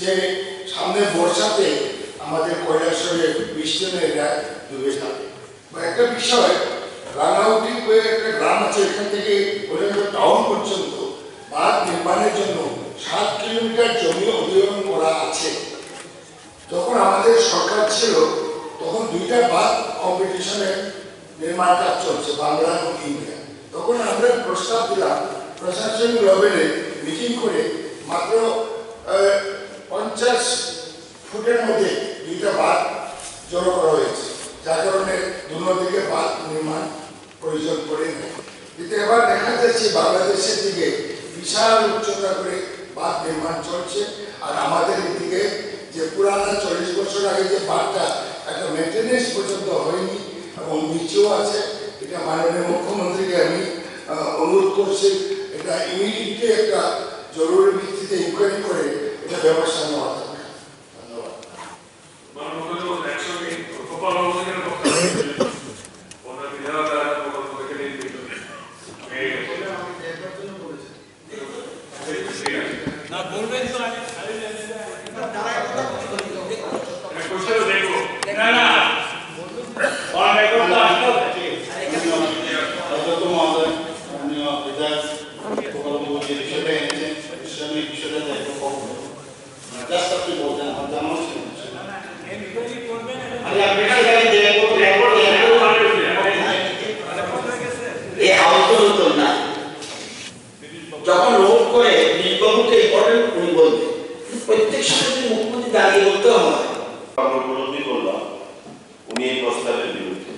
Speaker 10: যে সামনে বর্ষাতে আমাদের কৈলাসহরে বৃষ্টি ডুবে যাবে। একটা বিষয়, রাঙাউটি বলে একটা গ্রাম আছে, এখান থেকে টাউন পর্যন্ত বাঁধ নির্মাণের জন্য 7 কিলোমিটার জমি অধিগ্রহণ করা আছে। যখন আমাদের সরকার ছিল তখন 2টা বাঁধ কম্পিটিশনে নির্মাণ কাজ চলছে, বাংলা এবং ইন্ডিয়া। তখন আমরা প্রস্তাব দিলাম প্রশাসনিক লেভেলে মিটিং করে মাত্র 50 ফুটের মধ্যে 2টা বাঁধ জড়ো করা হয়েছে, যার কারণে দুদিকে বাঁধ নির্মাণ প্রয়োজন পড়ে নেই। কিন্তু এবার দেখা যাচ্ছে বাংলাদেশের দিকে বিশাল উচ্চতা করে বাঁধ নির্মাণ চলছে, আর আমাদের এদিকে যে পুরানা 40 বছর আগে যে বাঁধটা একটা মেনটেনেন্স পর্যন্ত হয়নি এবং নিচেও আছে। এটা মাননীয় মুখ্যমন্ত্রীকে আমি অনুরোধ করছি, এটা ইমিডিয়েটলি একটা জরুরি ভিত্তিতে ইনকোয়ারি করে এটা ব্যবস্থা নেওয়া দরকার। ধন্যবাদ।
Speaker 4: আপনি বলতেন আমার জানাও ছিল না।
Speaker 11: যখন নোট করে নির্বাহকে ইম্পর্টেন্ট উনি বলবেন, প্রত্যেক সময় মুখ্যমন্ত্রী দাঁড়িয়ে বলতে হয়।
Speaker 8: আমরা উপলব্ধি করলাম উনি এই প্রস্তাবের বিরুদ্ধে।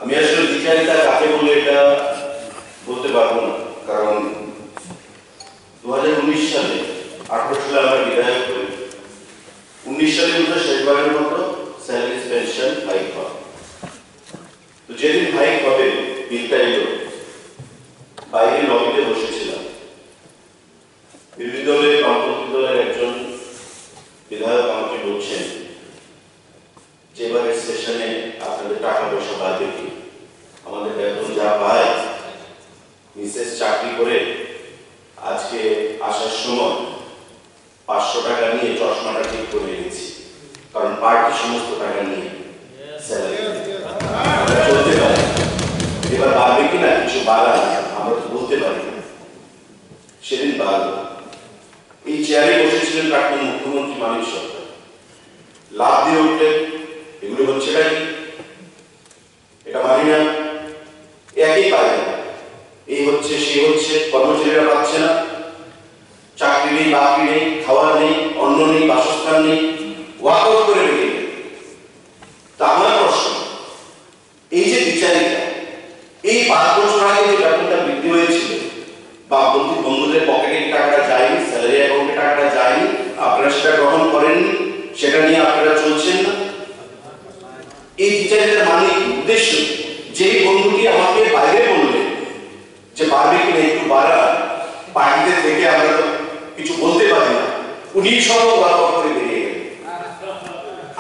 Speaker 8: আমি আসলে দ্বিচারিতা কাকে বলে এটা বলতে পারবো না, কারণ 2019 সালে 18 সালে আমরা বিধায়ক করি, 19 সালে মধ্যে শেষবারের মতো স্যালারি পেনশন হাইক হয়। তো যেদিন হাইক হবে বিলটা এলো, বাইরে লবিতে বসেছিলাম, বিরোধী দলের বামপন্থী দলের একজন বিধায়ক আমাকে বলছেন যে এবারের সেশনে আপনাদের টাকা পয়সা বাড়বে কি, আমাদের বেতন যা পায়, মিসেস চাকরি করে আজকে আসার সময় 500 টাকা নিয়ে চশমাটা ঠিক করে এনেছি, কারণ পার্টি সমস্ত টাকা নিয়ে স্যালারি চলতে পারে। এবার বাড়বে কিনা কিছু বাড়া আমরা তো বলতে পারি না, সেদিন বাড়বে। এই চেয়ারে বসেছিলেন প্রাক্তন মুখ্যমন্ত্রী মানিক সরকার, লাভ দিয়ে উঠলেন এগুলো হচ্ছে নাকি, এটা মানি না, একই পায় না, এই হচ্ছে সে হচ্ছে, কর্মচারীরা পাচ্ছে না, চাকরি নেই, বাকরি নেই, খাওয়ার নেই, অন্ন নেই, বাসস্থান নেই, ওয়াকআউট করে রেখে গেল। তা আমার প্রশ্ন, এই যে বিচারিতা, এই 5 বছর আগে যে বেতনটা বৃদ্ধি হয়েছিল, বামপন্থী বন্ধুদের পকেটে টাকাটা যায়নি, স্যালারি অ্যাকাউন্টে টাকাটা যায়নি, আপনারা সেটা গ্রহণ করেননি, সেটা নিয়ে আপনারা চলছেন না। এই বিচারিতার মানে উদ্দেশ্য, যে বন্ধুটি আমাকে বাইরে বললেন যে বাড়বে কিনা একটু বাড়া, পার্টিতে থেকে আমরা তো কিছু বলতে পারি না, উনি সব ওয়াকআউট করে বেরিয়ে গেলেন।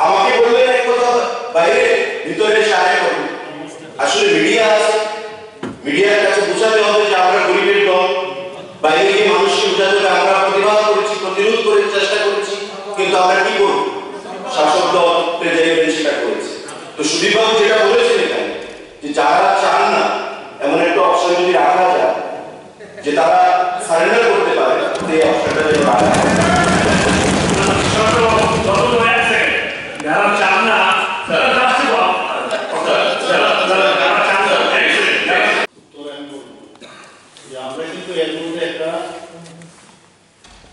Speaker 8: আমাকে বললেন এক কথা, বাইরে ভিতরে সাহায্য করুন। আসলে মিডিয়া আছে, মিডিয়ার কাছে বোঝাতে হবে যে আমরা গরিবের দল, বাইরে গিয়ে মানুষকে বোঝাতে হবে আমরা প্রতিবাদ করেছি, প্রতিরোধ করার চেষ্টা করেছি, কিন্তু আমরা কি করব, শাসক দল প্রেজেন্ট সেটা করেছে। তো সুদীপবাবু যেটা বলেছেন এখানে, যে যারা চান না এমন একটা অপশন যদি রাখা যায় যে তারা সারেন্ডার করতে পারে, সেই অপশনটা যদি রাখা যায়। যারা চান না
Speaker 4: আমরা কিন্তু এর মধ্যে একটা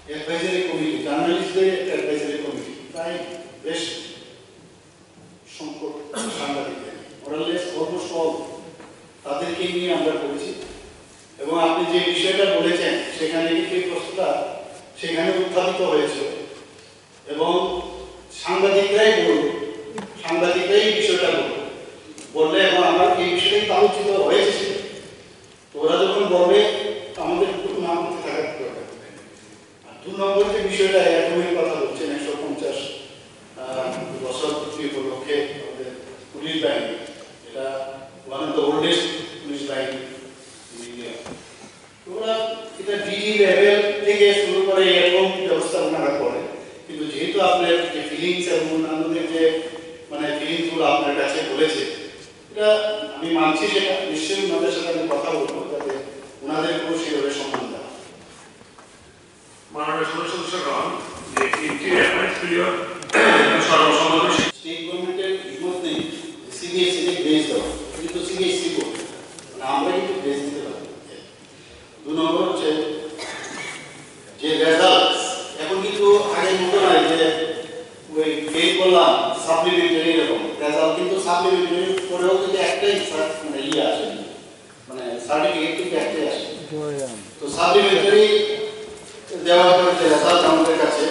Speaker 4: অ্যাডভাইজারি কমিটি, জার্নালিস্টদের একটা অ্যাডভাইজারি কমিটি, প্রায় বেশ সংকট সাংবাদিকদের ওরালেস অলমোস্ট অল তাদেরকে নিয়ে আমরা করেছি। এবং আপনি যে বিষয়টা বলেছেন সেখানে কিন্তু এই প্রশ্নটা সেখানে উত্থাপিত হয়েছিল এবং সাংবাদিকরাই বলল, সাংবাদিকরাই বিষয়টা বললে এবং আমার এই বিষয়টাই আলোচিত হয়েছে। তো ওরা যখন বলবে আমাদের কোনো নাম করতে থাকার দরকার। আর 2 নম্বর যে বিষয়টা এরকমের কথা বলছেন, 150 বছর পূর্তি উপলক্ষে আমাদের পুলিশ বাহিনী, এটা one of the oldest police বাহিনী ইন্ডিয়া। ওরা এটা ডিডি লেভেল থেকে শুরু করে এরকম ব্যবস্থা ওনারা করে, কিন্তু যেহেতু আপনার যে ফিলিংস এবং অন্যান্যদের যে মানে ফিলিংসগুলো আপনার কাছে বলেছে, এটা আমি মানছি, সেটা নিশ্চয়ই ওনাদের সাথে আমি কথা বলবো যাতে ওনাদেরকেও সেভাবে সম্মান দেওয়া।
Speaker 5: মাননীয় সদস্যগণ, যে ইন্টারনেট পিরিয়ড সর্বসম্মত
Speaker 4: স্টেট গভর্নমেন্টের হিম্মত নেই সিবিএসসি তে গ্রেস দেওয়া, কিন্তু সিবিএসসি বলবে মানে আমরা কিন্তু গ্রেস দিতে পারি। 2 নম্বর হচ্ছে যে রেজাল্ট, এখন কিন্তু আগের মতো নয় যে ওই ফেল করলাম সাপ্লিমেন্টারি এরকম রেজাল্ট, কিন্তু সাপ্লিমেন্টারি পরেও কিন্তু একটাই মানে আসে, মানে সার্টিফিকেট কিন্তু একটাই আসে। তো সাপ্লিমেন্টারি দেওয়ার পরে যে রেজাল্ট আমাদের কাছে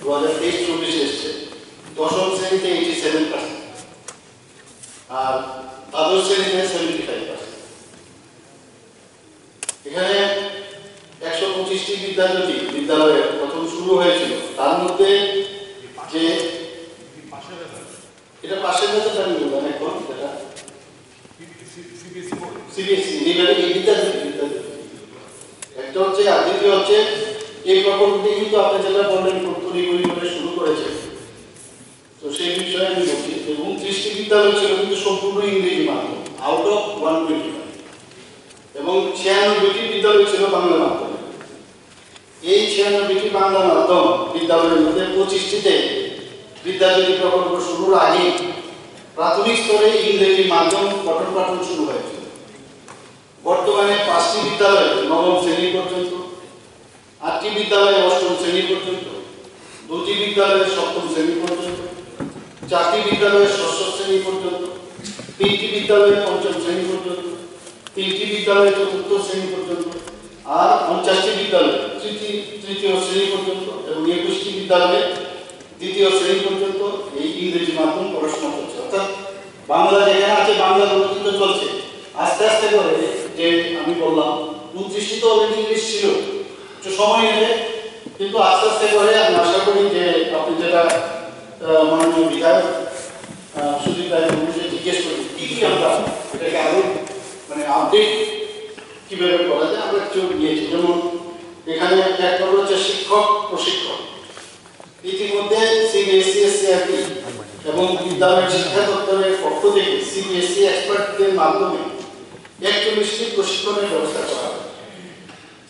Speaker 4: 2023-24 এসছে, 10ম শ্রেণীতে 87%, আর দ্বাদশ শ্রেণীতে 75%। এখানে 125টি বিদ্যালয়ে প্রথম শুরু হয়েছিল, তার মধ্যে যে এটা পাশের রেজাল্ট আমি বললাম, এখন এটা সিবিএসসি লেভেলে এই বিদ্যালয় একটা হচ্ছে, আর দ্বিতীয় হচ্ছে এই প্রকল্পটি কিন্তু আপনি যেটা বললেন তৈরি করে শুরু করেছে, তো সেই বিষয়ে আমি বলছি। এবং 30টি বিদ্যালয় ছিল কিন্তু সম্পূর্ণ ইংরেজি মাধ্যম, আউট অফ 125, এবং 96টি বিদ্যালয় ছিল বাংলা মাধ্যমে। এই 96টি বাংলা মাধ্যম বিদ্যালয়ের মধ্যে 25টিতে বিদ্যাজ্যোতি প্রকল্প শুরুর আগে প্রাথমিক স্তরে ইংরেজি মাধ্যম পঠন পাঠন শুরু হয়েছিল। বর্তমানে 5টি বিদ্যালয় নবম শ্রেণী পর্যন্ত, 8টি বিদ্যালয়ে অষ্টম শ্রেণী পর্যন্ত, 2টি বিদ্যালয়ে সপ্তম শ্রেণী পর্যন্ত, 4টি বিদ্যালয়ে ষষ্ঠ শ্রেণী পর্যন্ত, 3টি বিদ্যালয়ে পঞ্চম শ্রেণী পর্যন্ত, 3টি বিদ্যালয়ে চতুর্থ শ্রেণী পর্যন্ত, আর 50টি বিদ্যালয়ে তৃতীয় শ্রেণী পর্যন্ত এবং 21টি বিদ্যালয়ে দ্বিতীয় শ্রেণী পর্যন্ত এই ইংরেজি মাধ্যম পড়াশোনা করছে। অর্থাৎ বাংলা যেখানে আছে বাংলা কিন্তু চলছে। আস্তে আস্তে করে যে আমি বললাম 29টি তো অলরেডি ইংলিশ ছিল, একটু সময় নেবে, কিন্তু আস্তে আস্তে করে আমি আশা করি যে আপনি যেটা মাননীয় বিধায়ক সুদীপ রায় জিজ্ঞেস করি কি কি আমরা এটাকে আরো মানে আপডেট কিভাবে করা যায় আমরা কিছু নিয়েছি। যেমন এখানে এক নম্বর হচ্ছে শিক্ষক প্রশিক্ষণ। ইতিমধ্যে সিবিএসই এবং বিদ্যালয় শিক্ষা দপ্তরের পক্ষ থেকে সিবিএসই এক্সপার্টদের মাধ্যমে 41টি প্রশিক্ষণের ব্যবস্থা করা হয়।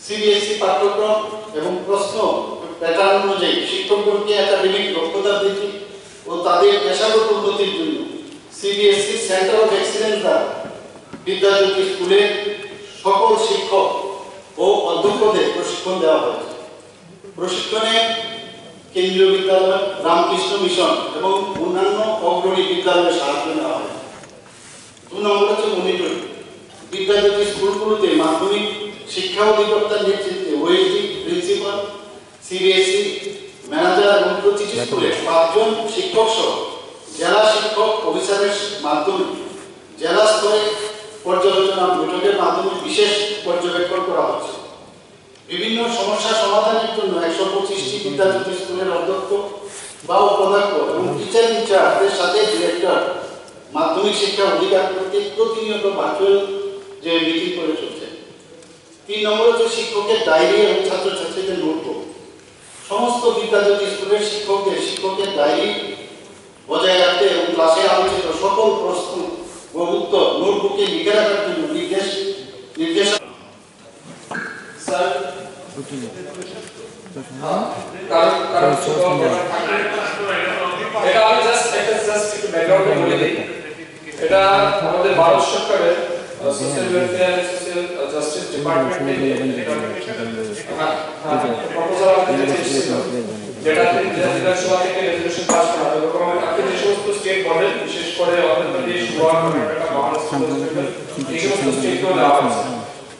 Speaker 4: সিবিএসই পাঠ্যক্রম এবং প্রশ্ন প্যাটার্ন অনুযায়ী শিক্ষকদেরকে একাডেমিক দক্ষতা বৃদ্ধি ও তাদের পেশাগত উন্নতির জন্য সিবিএসই সেন্টার অফ এক্সিলেন্স দ্বারা বিদ্যাজ্যোতি স্কুলের সকল শিক্ষক ও অধ্যক্ষদের প্রশিক্ষণ দেওয়া হয়েছে। প্রশিক্ষণে কেন্দ্রীয় বিদ্যালয়, রামকৃষ্ণ মিশন এবং অন্যান্য অগ্রণী বিদ্যালয়ের সাহায্য নেওয়া হয়। 2 নম্বর হচ্ছে মনিটরিং। বিদ্যাজ্যোতি স্কুলগুলোতে মাধ্যমিক শিক্ষা অধিকর্তার নেতৃত্বে ওএসডি, প্রিন্সিপাল, সিবিএসই ম্যানেজার এবং প্রতিটি স্কুলে 5 জন শিক্ষক সহ জেলা শিক্ষক অফিসারের মাধ্যমে জেলা স্তরে পর্যালোচনা বৈঠকের মাধ্যমে বিশেষ পর্যবেক্ষণ করা হচ্ছে। বিভিন্ন সমস্যা সমাধানের জন্য 125টি বিদ্যাজ্যোতি স্কুলের অধ্যক্ষ বা উপাধ্যক্ষ এবং টিচার ইনচার্জদের সাথে ডিরেক্টর মাধ্যমিক শিক্ষা অধিকার করতে প্রতিনিয়ত ভার্চুয়াল যে মিটিং করে চলছে। 3 নম্বর হচ্ছে শিক্ষকের ডায়েরি এবং ছাত্রছাত্রীদের নোটবুক। সমস্ত বিদ্যাজ্যোতি স্কুলের শিক্ষকের ডায়েরি বজায় রাখতে এবং ক্লাসে আলোচিত সকল প্রশ্ন ও উত্তর নোটবুকে লিখে রাখার জন্য নির্দেশ স্যার
Speaker 9: এটা আমি জাস্ট একটু ব্যাকগ্রাউন্ডে বলে দিই। এটা আমাদের ভারত সরকারের social welfare and social justice department থেকে প্রপোজাল আমাদের কাছে এসেছিল, যেটাতে বিধানসভা থেকে রেজুলেশন পাস করা হবে এবং আপনি যে সমস্ত স্টেট বলেন, বিশেষ করে অন্ধ্রপ্রদেশ, গোয়া, কর্ণাটক, মহারাষ্ট্র, এই সমস্ত স্টেটগুলো দেওয়া হয়েছে।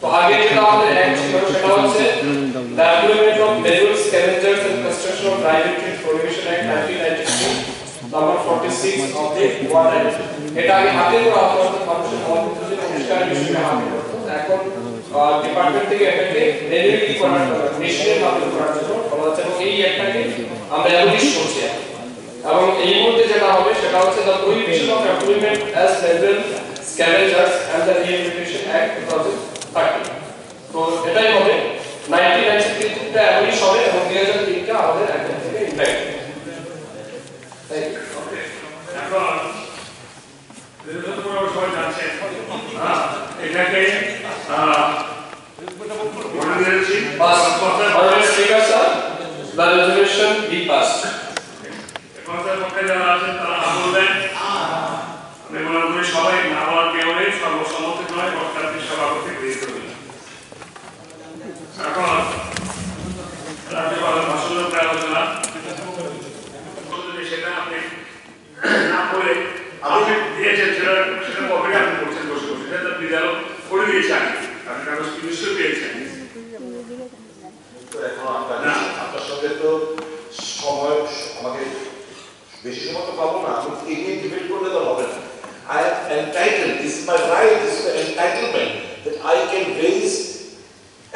Speaker 9: তো আগে যেটা আমাদের অ্যাক্ট ছিল সেটা হচ্ছে the implement of major scavengers and construction of private trade prohibition act 1996 number 46 of the world act. এটা আগে হাতে করা হতো, মানুষের মধ্যে পরিষ্কারের বিষয়টা হাতে করতো। এখন ডিপার্টমেন্ট থেকে এটাকে রেগুলেটরি করার জন্য মেশিনের মাধ্যমে করার জন্য বলা হচ্ছে এবং এই অ্যাক্টটাকে আমরা অ্যাবলিশ করছি। এবং এই মুহূর্তে যেটা হবে সেটা হচ্ছে the prohibition of employment as federal scavengers and the rehabilitation act 2013। তো এটাই হবে 1993 টা অ্যাবলিশ হবে এবং 2003 টা আমাদের একদম থেকে ইমপ্লিমেন্ট হবে। Thank you.
Speaker 3: ওকে, এখন যেটা তোমরা সবাই জানছেন, এটাকে the resolution be passed. এখন স্যার পক্ষে যারা আছেন তারা বলবেন, আমি মনে করি সবাই না বলার কেউ নেই, সর্বসম্মতিক্রমে পক্ষার্থী সভাপতি গৃহীত হইল। এখন রাজ্যপালের ভাষণের উপরে আলোচনা, সেটা আপনি না বলে আপনি দিয়েছেন সেটা কপিটা আপনি করছেন বসে বসে, সেটা বিদ্যালয় করে দিয়েছে আগে, আপনি কাগজ কি নিশ্চয়ই পেয়েছেন।
Speaker 6: আপনার সঙ্গে তো সময় আমাকে বেশি সময় তো পাবো না, আমি এগিয়ে ডিবেট করলে তো হবে না। I am entitled, this is my right, this is my entitlement that I can raise,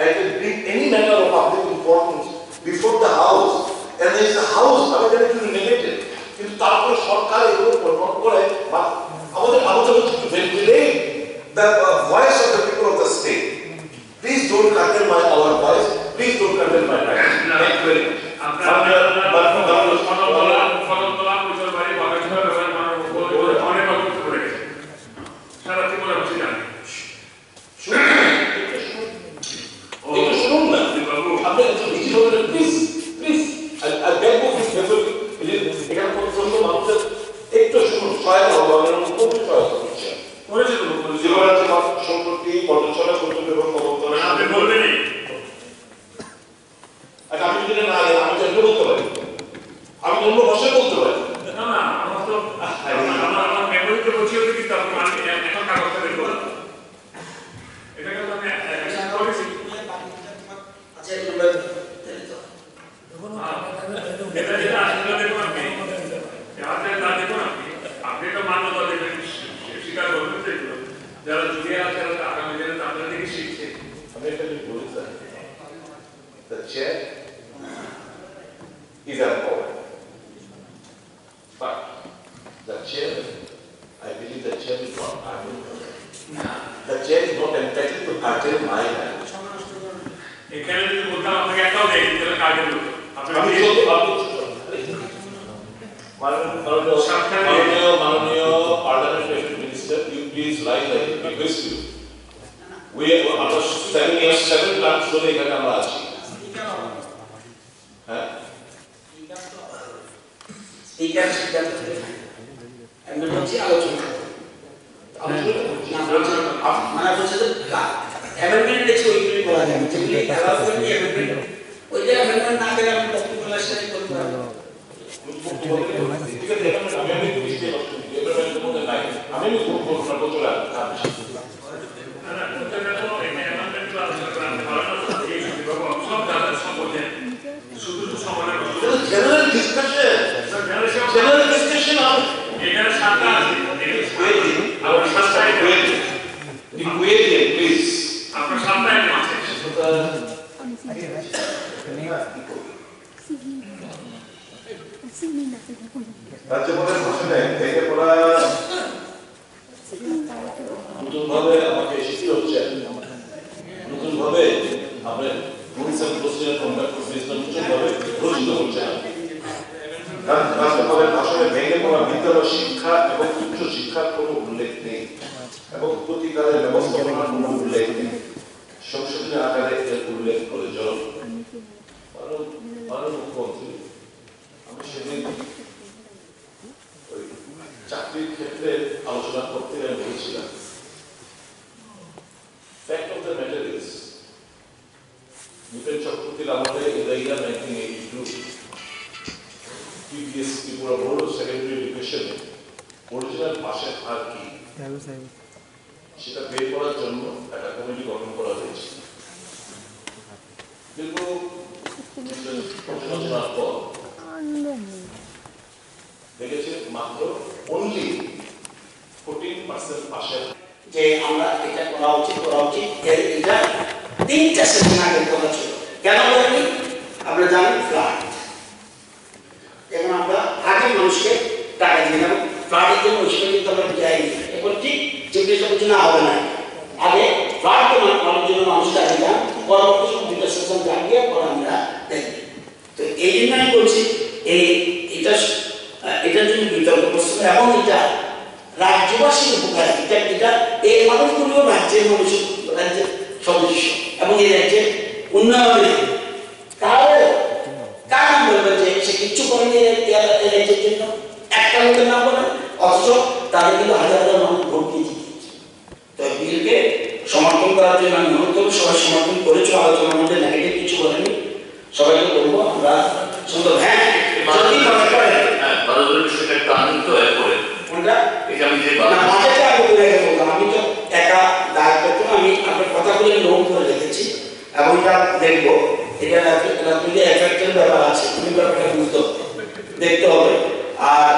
Speaker 6: I can bring any matter of public importance before the house, and there is a house, আমি জানি to be negated, কিন্তু তারপরে সরকার এগুলো প্রমোট করে বা আমাদের হচ্ছে to ventilate the voice of the people of the state. Please don't curtail our voice, please don't curtail my right. Thank you very much. সহায়তা হবে, আমরা মুখ্যমন্ত্রী সহায়তা করছি যেভাবে আছে সম্প্রতি পর্যটনা কর্তৃপক্ষ এবং কর্মকর্তা
Speaker 3: আপনি বলবেন
Speaker 6: আচ্ছা আমি যদি না আমি চেষ্টা করতে পারি, আমি অন্য ভাষায় বলতে পারি।
Speaker 3: না না আমার তো আমার মেমোরিতে বসিয়ে দিই, কিন্তু আপনি এখন কাগজটা বের করুন। এটাকে তো আমি করেছি।
Speaker 11: আচ্ছা
Speaker 3: এটা যেটা আসলে দেখুন আপনি দেখুন আপনি তো মান্যতা দেবেন, স্বীকার করবেন তো এগুলো যারা জুনিয়র আছে আগামী দিনে আপনারা থেকে শিখছে।
Speaker 6: আমি একটা জিনিস বলি sir, the chair is an power, but the chair, I believe the chair is not arguing. The chair is not entitled to curtail my land.
Speaker 3: এখানে যদি বলতাম আপনাকে একটাও দেয় তাহলে কাজে হতো।
Speaker 6: মাননীয় parliament minister, you please write like request you. We are 7 terms ধরে এখানে আমরা আছি। হ্যাঁ
Speaker 11: স্পিকার সিদ্ধান্ত আমি বলছি আলোচনা মানে বলছে যে অ্যামেন্ডমেন্ট দেখছি ওইগুলি বলা যায়, যেগুলি অ্যালাউ করে অ্যামেন্ডমেন্ট, ওই যে অ্যামেন্ডমেন্ট না করে আমি বক্তব্য লাস্টে করতে পারবো।
Speaker 6: General discussion. General discussion of
Speaker 3: এখানে সাতটা আছে।
Speaker 6: our please.
Speaker 3: আপনার সাতটা আইটেম আছে।
Speaker 6: রাজ্যপালের ভাষণে থেকে পড়া নতুনভাবে আমাকে শিখতে হচ্ছে, নতুনভাবে আমরা রুলস এন্ড প্রসিজার কন্ডাক্ট নতুনভাবে রচিত হচ্ছে। রাজ্যপালের ভাষণে ভেঙে পড়া বিদ্যালয় শিক্ষা এবং উচ্চ শিক্ষার কোনো উল্লেখ নেই এবং প্রতিকারের ব্যবস্থাপনার কোনো উল্লেখ নেই। সংশোধনী আকারে এর উল্লেখ প্রয়োজন। মাননীয় মুখ্যমন্ত্রী, আমি সেদিন চাকরির ক্ষেত্রে আলোচনা করতে আমি বলেছিলাম, fact of the matter is, Nipen Chakrabortyর আমলে in the year 1982, TPS Tripura Board of Secondary Education original ভাষার হার কি সেটা বের করার জন্য একটা কমিটি গঠন করা হয়েছে। কিন্তু আলোচনার পর দেখেছে মাত্র অনলি 14% পাশে
Speaker 11: যে আমরা এটা করা উচিত এটা 3টা সেশন আগে কথা ছিল। কেন বলেনি আপনারা জানেন, ফ্লাড। এখন আমরা আগে মানুষকে টাকা দিয়ে নেব, ফ্লাডের জন্য ওই সময় কিন্তু আমরা যাইনি। এখন ঠিক চিকিৎসা কিছু না হবে না, আগে ফ্লাড করার জন্য মানুষ টাকা দিলাম, পরবর্তী সব 2টা সেশন লাগিয়ে পর আমরা দেখি। তো এই জন্য আমি বলছি এটার জন্য বিতর্ক প্রশ্ন এবং এটা রাজ্যবাসীর উপকার, এটা এই মানুষগুলো রাজ্যের সদস্য এবং এই রাজ্যের উন্নয়নে তাহলে কার নাম বলবে যে সে কিচ্ছু করেনি রাজ্যের জন্য, একটা লোকের নাম বলে, অথচ তাদের কিন্তু হাজার হাজার মানুষ ভোট দিয়ে জিতিয়েছে। তো বিলকে সমর্থন করার জন্য আমি মনে করবো সবাই সমর্থন করেছো, আলোচনার মধ্যে নেগেটিভ কিছু বলেনি, সবাইকে বলবো আমরা সুন্দর। হ্যাঁ যদি মনে করেন
Speaker 6: বিষয়টা একটু আনন্দ হয়ে পড়ে
Speaker 11: আমি তো একা দায়িত্ব, আমি আপনার কথাগুলো নোট করে রেখেছি এবং এটা দেখবো, এটা এফেক্টের ব্যাপার আছে, তুমি ব্যাপারটা বুঝতে দেখতে হবে। আর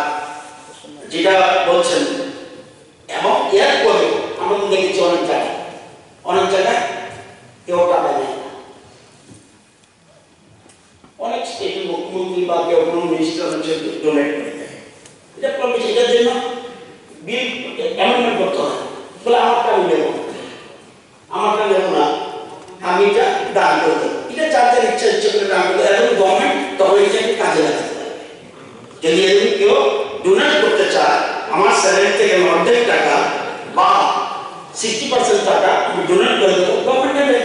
Speaker 11: যেটা বলছেন এবং এর পরে আমরা তো দেখেছি অনেক জায়গায় কেউ টাকা নেয় না, অনেক স্টেটের মুখ্যমন্ত্রী বা কেউ কোনো মিনিস্টার ডোনেট করে দেয়। এটা প্রবলেম, এটার জন্য বিল অ্যামেন্ডমেন্ট করতে হয়, বলে আমারটা আমি নেব না, আমি এটা দান করে দেবো। এটা যার ইচ্ছা করে দান করে দেবো, গভর্নমেন্ট তখন এটাকে কাজে লাগাতে পারবে। যদি এরকম কেউ ডোনেট করতে চায়, আমার স্যালারি থেকে অর্ধেক টাকা বা 60% টাকা আমি ডোনেট করে দেবো, গভর্নমেন্ট নেবে।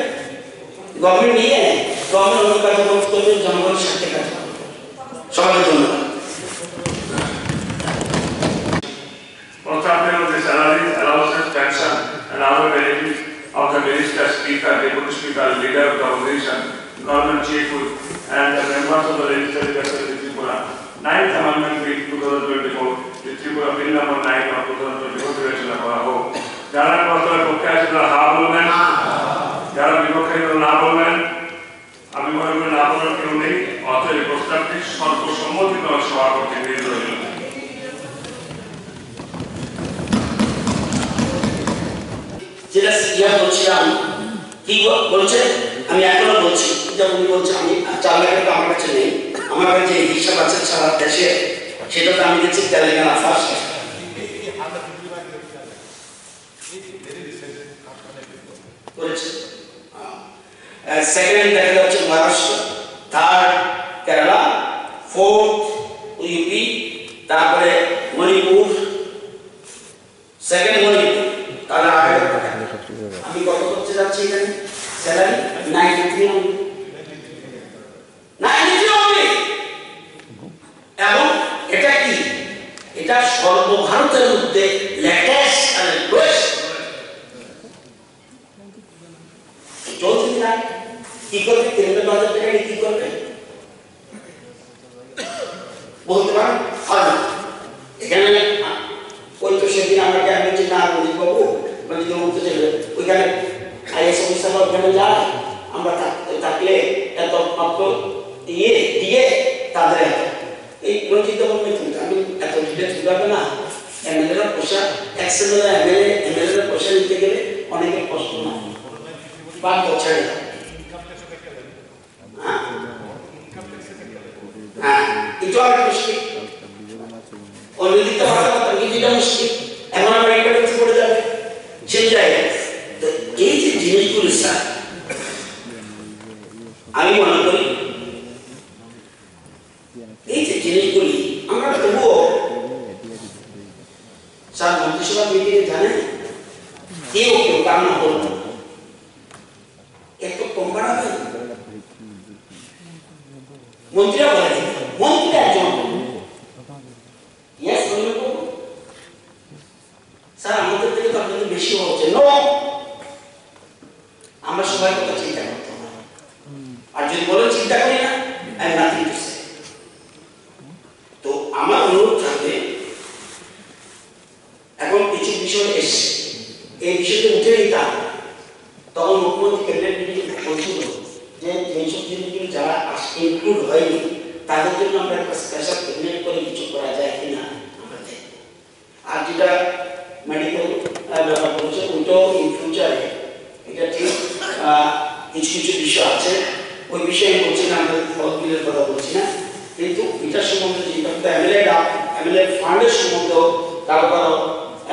Speaker 11: গভর্নমেন্ট নিয়ে গভর্নমেন্ট অন্য কাজে খরচ করবে, জনগণের স্বার্থে কাজ করবে।
Speaker 6: 嗯
Speaker 11: সবাইকে ধন্যবাদ।
Speaker 6: 嗯
Speaker 11: হ্যাঁ, ভারত জন্য বিশ্ব একটা আনন্দ এরপরে।
Speaker 6: 嗯
Speaker 11: আমরা
Speaker 3: minister, speaker, deputy speaker, leader of the opposition, government chief, and the members of the legislative assembly of Tripura. 9th Amendment Bill 2024, the Tripura Bill number 9 of 2024 বিবেচনা করা হোক। যারা প্রস্তাবের পক্ষে আছে তারা হা বলবেন, যারা বিপক্ষে না বলবেন। আমি মনে করি না বলার কেউ নেই, অতএব প্রস্তাবটি সর্বসম্মতিক্রমে সভা কর্তৃক গৃহীত হইল।
Speaker 11: যেটা ইয়া বলছিলাম কি বলছে, আমি এখনো বলছি যেটা উনি বলছে, আমি 4 লাখ টাকা আমার কাছে নেই, আমার কাছে যে হিসাব আছে সারা দেশে, সেটা তো আমি দেখছি তেলেঙ্গানা ফার্স্ট করেছে, সেকেন্ড দেখা যাচ্ছে Maharashtra, third Kerala, fourth UP, তারপরে মণিপুর, সেকেন্ড মণিপুর। তাহলে আমি কত করতে যাচ্ছি এখানে স্যালারি 93 হবে, এবং এটা কি, এটা সর্বভারতের মধ্যে লেটেস্ট আর লোয়েস্ট চলছে না। কি করবে কেন্দ্রের বাজার থেকে কি করবে বলতে পারেন? আর এখানে ওই তো সেদিন আমরা বলছি না বাবু ওইখানে আইএস অফিসার ওখানে যায়, আমরা থাকলে এত মাত্র দিয়ে তাদের এই রঞ্জিত আমি এত ডিটেলস বুঝাবে না। এমএলএরা পয়সা এমএলএরা পয়সা নিতে গেলে অনেকের কষ্ট না, 5 বছর এটা আর মুশকিল, অন্যদিকে এটা মুশকিল, এখন আমরা এটা কিছু করে যাবে সেই জায়গায়। তো এই যে জিনিসগুলো স্যার আমি মনে করি এই যে জিনিসগুলি আমরা তবুও স্যার মন্ত্রিসভা মিটিংয়ে জানেন কেউ কামনা করবো একটু কম বাড়াবে, মন্ত্রীরা বলে মন্ত্রী একজন স্যার আমাদের থেকে তো আপনাদের বেশি হচ্ছে, আমরা সবাই কথা চিন্তা করতে হবে, আর যদি বলেন চিন্তা করি না আমি নাথিং টু সে। তো আমার অনুরোধ থাকবে, এখন কিছু বিষয় এসছে, এই বিষয়টা উঠে নিতে হবে, তখন মুখ্যমন্ত্রী ক্যাবিনেট মিটিং বলছিল যে যেসব জিনিসগুলো যারা ইনক্লুড হয়নি তাদের জন্য আমরা একটা স্পেশাল ক্যাবিনেট করে কিছু করা যায় কিনা আমরা দেখব। আর যেটা মেডিকেল ব্যাপার বলছে ওইটাও ইন ফিউচারে এটা ঠিক কিছু কিছু বিষয় আছে, ওই বিষয়ে বলছি না, আমরা ফল বিলের কথা বলছি না, কিন্তু এটার সম্বন্ধে যেটা এমএলএ ফান্ডের সম্বন্ধেও কারো কারো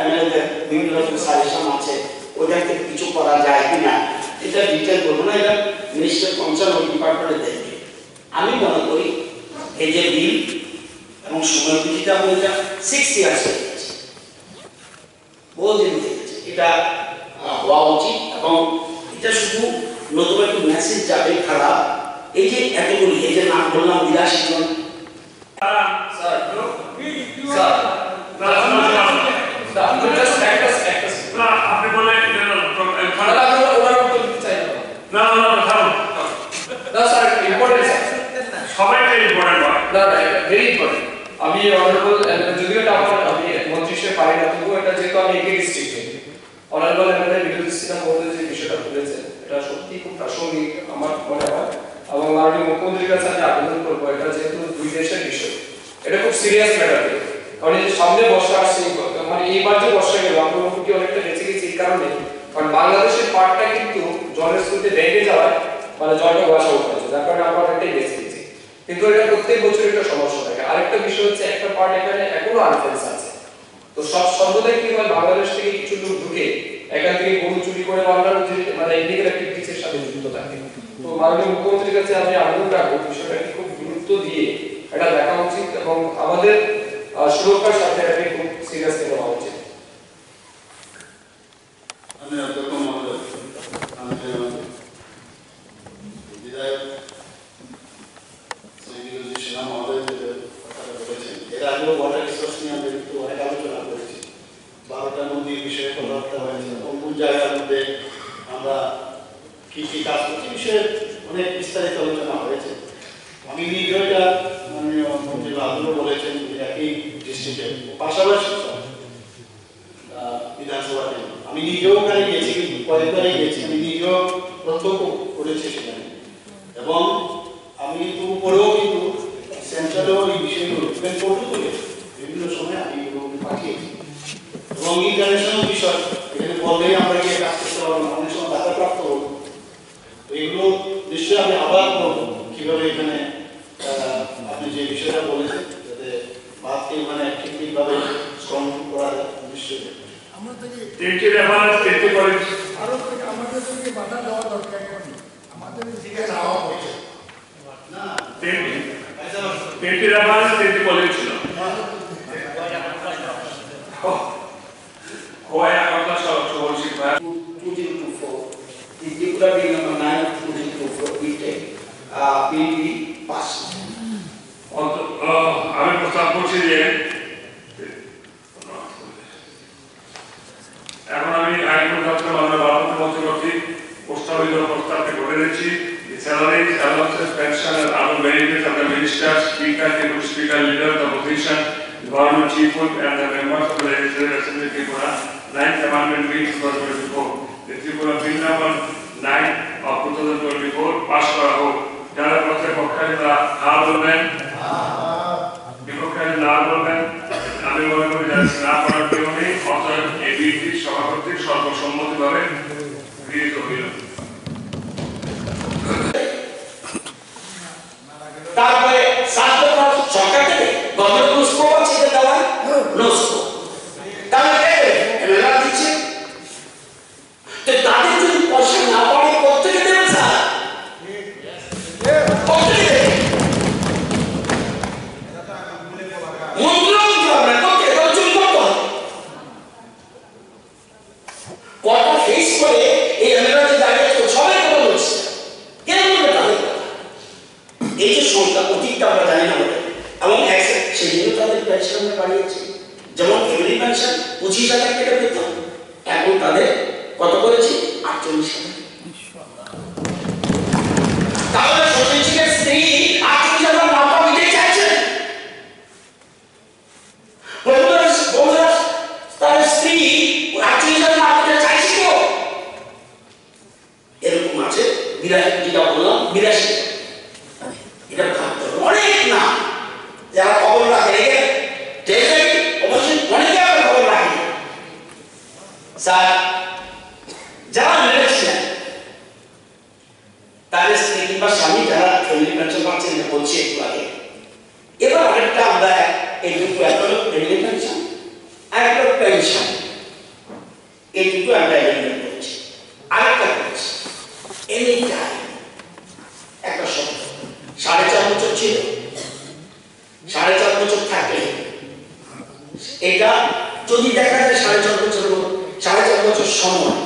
Speaker 11: এমএলএদের বিভিন্ন রকম সাজেশন আছে, ওইটাকে কিছু করা যায় কিনা এটা ডিটেল বলবো না, এটা মিনিস্টার কনসার্ন ওই ডিপার্টমেন্টে দেখবে। আমি মনে করি এই যে বিল এবং সময়সূচিটা বলটা 6 ইয়ার্স হয়ে গেছে, বহুদিন হয়ে গেছে, এটা হওয়া উচিত, এবং এটা শুধু নতুন একটা মেসেজ যাবে খারাপ। এই যে এতগুলি এই যে নাম বললাম 82 জন
Speaker 3: আপনি বলে সবাইকে ইম্পর্টেন্ট হয়
Speaker 9: না ভেরি ইম্পর্টেন্ট। আমি অনারেবল যদিও এটা আমি মন্ত্রিসভায় পারি না, তবুও এটা যেহেতু আমি একে ডিস্ট্রিক্টে অনারেবল এমএলএ বিরোধী সিস্টেম বলতে যে বিষয়টা বলেছেন এটা সত্যি খুব প্রাসঙ্গিক আমার মনে হয়, এবং মাননীয় মুখ্যমন্ত্রীর কাছে আমি আবেদন করবো, এটা যেহেতু দুই দেশের বিষয়, এটা খুব সিরিয়াস ম্যাটার, কারণ এই যে সামনে বর্ষা আসছে, মানে এইবার যে বর্ষা গেল আমরা মুখ্যমন্ত্রী অনেকটা বেঁচে গেছি এই কারণে, কারণ বাংলাদেশের পার্টটা কিন্তু জলের স্রোতে ভেঙে যাওয়ায় মানে জলটা বসা উঠেছে, যার কারণে আমরা অনেকটাই বেঁচে গেছি, কিন্তু এটা প্রত্যেক বছর একটা সমস্যা থাকে। আরেকটা বিষয় হচ্ছে একটা পার্ট এখানে এখনো আনফেন্স আছে, তো সর্বদাই কি হয় বাংলাদেশ থেকে কিছু লোক ঢুকে এখান থেকে গরু চুরি করে বাংলার যে মানে ইলিগাল অ্যাক্টিভিটিসের সাথে যুক্ত থাকে। তো মাননীয় মুখ্যমন্ত্রীর কাছে আমি আবেদন রাখবো বিষয়টাকে খুব গুরুত্ব দিয়ে এটা দেখা উচিত, এবং আমাদের সুরক্ষার সাথে এটাকে খুব সিরিয়াসলি নেওয়া উচিত।
Speaker 4: আমি অধ্যক্ষ মহোদয়, আমি বিধায়ক শ্রী সেনা মহোদয় যে কথাটা বলেছেন, এর আগেও ওয়াটার রিসোর্স নিয়ে আমরা একটু অনেক আলোচনা করেছি, 12টা নদীর বিষয়ে কথাবার্তা হয়েছে, কোন কোন জায়গার মধ্যে আমরা কি কি কাজ করছি বিষয়ে অনেক বিস্তারিত আলোচনা হয়েছে। আমি নিজেও এটা মাননীয় মন্ত্রী বাবুও বলেছেন যে একই ডিস্ট্রিক্টের পাশাপাশি বিধানসভা কেন্দ্র। আমি নিজেও ওখানে গিয়েছি, কয়েকবারই গিয়েছি, আমি নিজেও প্রত্যক্ষ করেছি সেখানে। এবং আমি তো উপরেও কিন্তু সেন্ট্রালেও এই বিষয়গুলো বিভিন্ন সময় আমি এগুলো পাঠিয়েছি। এবং ইন্টারন্যাশনাল বিষয় এখানে বললেই আমরা গিয়ে কাজ করতে পারবো না, অনেক সময় বাধাপ্রাপ্ত হবো। এগুলো নিশ্চয়ই আমি আবার বলবো কীভাবে এখানে আপনি যে বিষয়টা বলেছেন যাতে ভাতকে মানে ঠিকভাবে সংরক্ষণ করা যায়। নিশ্চয়ই
Speaker 5: তিনটি রেফারেন্স তিনটি কলেজ
Speaker 10: আরো আমাদের থেকে বাধা দেওয়া দরকার নেই, আমাদের দিকে যাওয়া হচ্ছে না।
Speaker 5: তিনটি রেফারেন্স তিনটি কলেজ ছিল। Koya kota soal শিক্ষা
Speaker 11: 2024 the circular bill number 9 of 2024 will be passed.
Speaker 5: আমি প্রস্তাব করছি যে এখন আমি আইন দপ্তর মাননীয় বারাণসী মন্ত্রী কর্তৃক প্রস্তাবিত প্রস্তাবটি করে দিচ্ছি। Salaries, allowances, pension and other benefits of the minister, speaker, deputy speaker, leader of the opposition, government chief whip and the members of the legislative assembly Tripura, 9th Amendment Bill 2024. The Tripura Bill number 9 of 2024 passed করা হোক। যারা প্রত্যেক পক্ষাধিকার না বলবেন, বিপক্ষে না বলবেন, আমি মনে করি না করার কেউ নেই, অতএব এই বিলটি সভা কর্তৃক সর্বসম্মতিভাবে গৃহীত হইল।
Speaker 11: তারপরে স্বাস্থ্য সরকার থেকে গভর্নমেন্ট স্কোপ আছে যে দেওয়া নো স্কোপ, তাহলে এমএলআর দিচ্ছে তো তাদের যদি পয়সা না পায় কোথেকে দেবে স্যার? কোথেকে দেবে? মন্ত্রণালয় হবে কোথেকে চুরি করতে হবে? কটা ফেস করে এই এমএলআর যে দাঁড়িয়ে আছে সবাই কথা বলছে, কেন বলবে তাদের কথা? এই যে সংখ্যা অতীতটা আমরা জানি না এবং সেই জন্য তাদের পেনশন আমরা বাড়িয়েছি। যেমন ফ্যামিলি পেনশন 25,000 টাকা পেত, এখন তাদের কত করেছি 48,000। তাহলে সচিবের স্ত্রী 48,000 না পাওয়া চাইছেন, তার স্ত্রী 48,000 না পেতে চাইছে কেউ? এরকম আছে 82, যেটা বললাম 82। এটা ভাবতে হবে অনেক না যারা খবর রাখে অবশ্যই অনেকে আমরা খবর রাখি স্যার, যারা মেরেছিলেন তাদের স্ত্রী কিংবা স্বামী যারা ফ্যামিলি পেনশন পাচ্ছেন বলছি একটু আগে। এবার আরেকটা আমরা এই দুটো একটা হলো ফ্যামিলি পেনশন আর একটা পেনশন, এই দুটো আমরা এলিমিনেট করছি। আরেকটা করছি এনি টাইম একটা শব্দ 4.5 বছর ছিল, 4.5 বছর থাকলে এটা যদি দেখা যায় 4.5 বছর সময়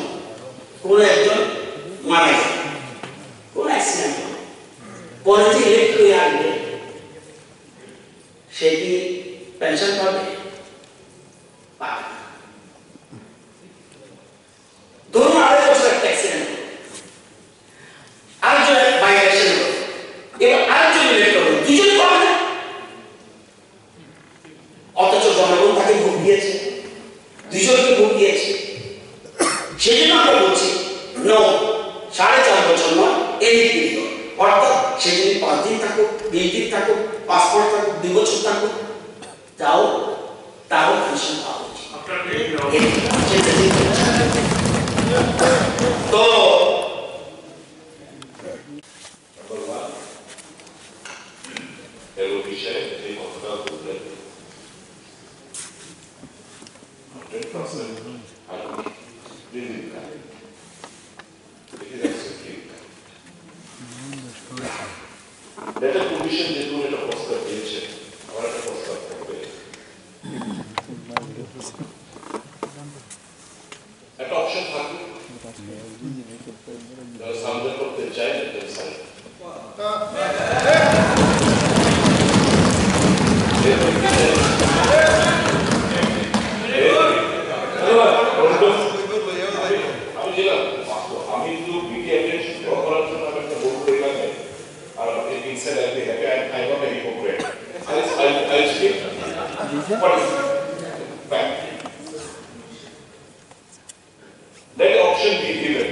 Speaker 11: কোন একজন মারা গেল, কোন অ্যাক্সিডেন্ট পরে যে ইলেকট্রিক আসবে সে কি পেনশন পাবে? পাবে না। ধরুন 2.5 বছর একটা অ্যাক্সিডেন্ট, আরেকজন বাইক অ্যাক্সিডেন্ট হলো, এবার আরেকজন ইলেক্ট হলো, দুজন পাবে না। অথচ জনগণ তাকে ভোট দিয়েছে, দুজনকে ভোট দিয়েছে। সেই জন্য আমরা বলছি নো 4.5 বছর নয়, এই পিরিয়ড, অর্থাৎ সে যদি 5 দিন থাকুক, 20 দিন থাকুক, 5 মাস থাকুক, 2 বছর থাকুক, তাও পেনশন পাওয়া উচিত। তো
Speaker 6: এর বিষয়ে এই কথাটা বললেন 100% আপনি দিন ডেটা কমিশন যেহেতু এটা প্রস্তাব দিয়েছে, আমার একটা প্রস্তাব থাকবে, একটা অপশন থাকবে যারা সামনে করতে চায় আমি What is fact? Let the option be given.